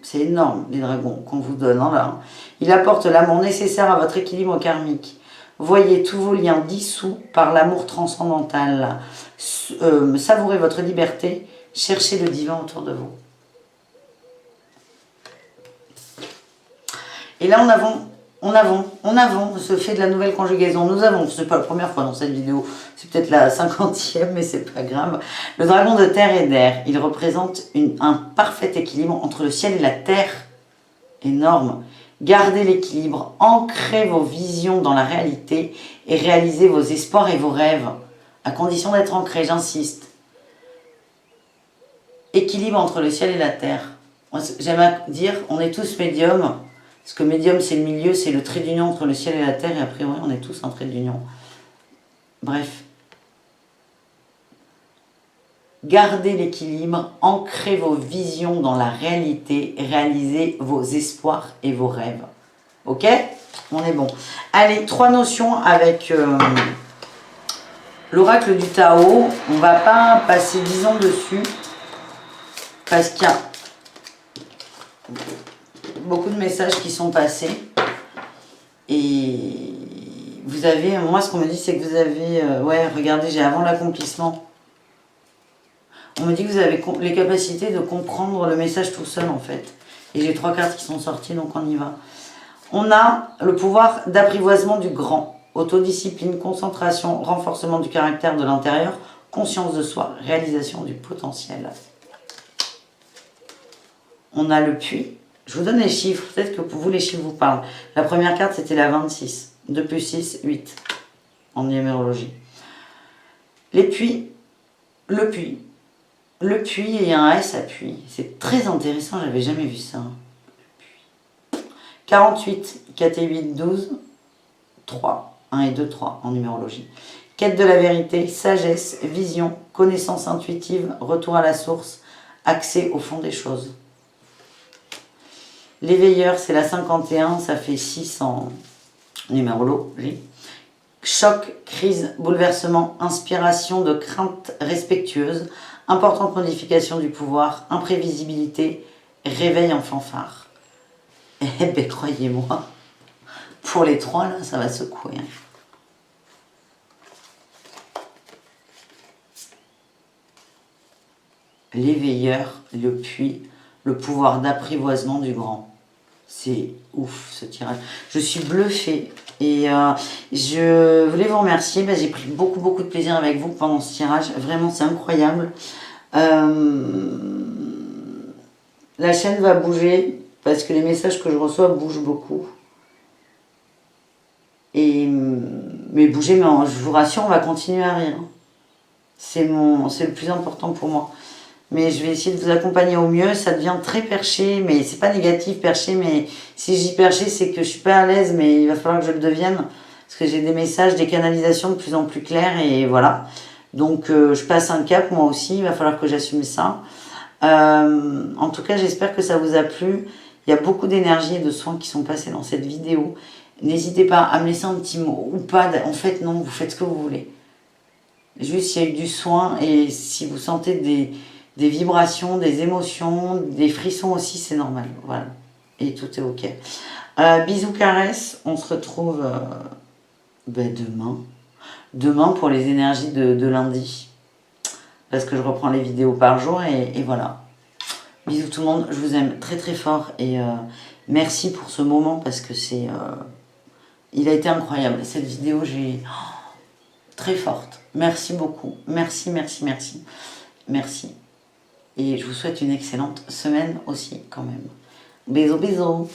C'est énorme, les dragons qu'on vous donne, hein, là. Il apporte l'amour nécessaire à votre équilibre karmique. Voyez tous vos liens dissous par l'amour transcendantal. Savourez votre liberté. Cherchez le divin autour de vous. Et là, on avance, ce fait de la nouvelle conjugaison, nous avons, c'est pas la première fois dans cette vidéo, c'est peut-être la 50e, mais c'est pas grave. Le dragon de terre et d'air, il représente un parfait équilibre entre le ciel et la terre, énorme. Gardez l'équilibre, ancrez vos visions dans la réalité et réalisez vos espoirs et vos rêves, à condition d'être ancré, j'insiste. Équilibre entre le ciel et la terre. J'aime à dire, on est tous médiums, parce que médium c'est le milieu, c'est le trait d'union entre le ciel et la terre, et a priori on est tous un trait d'union. Bref. Gardez l'équilibre, ancrez vos visions dans la réalité, réalisez vos espoirs et vos rêves. Ok? On est bon. Allez, 3 notions avec l'oracle du Tao. On va pas passer 10 ans dessus, parce qu'il y a beaucoup de messages qui sont passés. Et vous avez, moi ce qu'on me dit c'est que vous avez, ouais regardez, j'ai avant l'accomplissement. On me dit que vous avez les capacités de comprendre le message tout seul en fait. Et j'ai 3 cartes qui sont sorties, donc on y va. On a le pouvoir d'apprivoisement du grand. Autodiscipline, concentration, renforcement du caractère de l'intérieur, conscience de soi, réalisation du potentiel. On a le puits. Je vous donne les chiffres, peut-être que pour vous les chiffres vous parlent. La première carte c'était la 26. 2 plus 6, 8 en numérologie. Les puits, le puits. Le puits et un S à puits. C'est très intéressant, j'avais jamais vu ça. 48, 4 et 8, 12, 3. 1 et 2, 3 en numérologie. Quête de la vérité, sagesse, vision, connaissance intuitive, retour à la source, accès au fond des choses. L'éveilleur, c'est la 51, ça fait 6 en numérologie. Choc, crise, bouleversement, inspiration de crainte respectueuse, importante modification du pouvoir, imprévisibilité, réveil en fanfare. Eh bien, croyez-moi, pour les 3, là, ça va secouer. Hein. L'éveilleur, le puits, le pouvoir d'apprivoisement du grand. C'est ouf, ce tirage. Je suis bluffée. Et je voulais vous remercier. J'ai pris beaucoup de plaisir avec vous pendant ce tirage. Vraiment, c'est incroyable. La chaîne va bouger parce que les messages que je reçois bougent beaucoup. Mais bouger, mais je vous rassure, on va continuer à rire. C'est le plus important pour moi. Mais je vais essayer de vous accompagner au mieux. Ça devient très perché, mais c'est pas négatif perché, mais si je dis perché, c'est que je suis pas à l'aise, mais il va falloir que je le devienne. Parce que j'ai des messages, des canalisations de plus en plus claires, et voilà. Donc je passe un cap moi aussi, il va falloir que j'assume ça. En tout cas, j'espère que ça vous a plu. Il y a beaucoup d'énergie et de soins qui sont passés dans cette vidéo. N'hésitez pas à me laisser un petit mot, ou pas. En fait, non, vous faites ce que vous voulez. Juste, il y a eu du soin, et si vous sentez des vibrations, des émotions, des frissons aussi, c'est normal. Voilà. Et tout est ok. Bisous, caresses. On se retrouve demain. Demain pour les énergies de lundi. Parce que je reprends les vidéos par jour et voilà. Bisous tout le monde. Je vous aime très très fort. Et merci pour ce moment parce que c'est... il a été incroyable. Cette vidéo, très forte. Merci beaucoup. Merci. Merci. Et je vous souhaite une excellente semaine aussi, quand même. Bisous.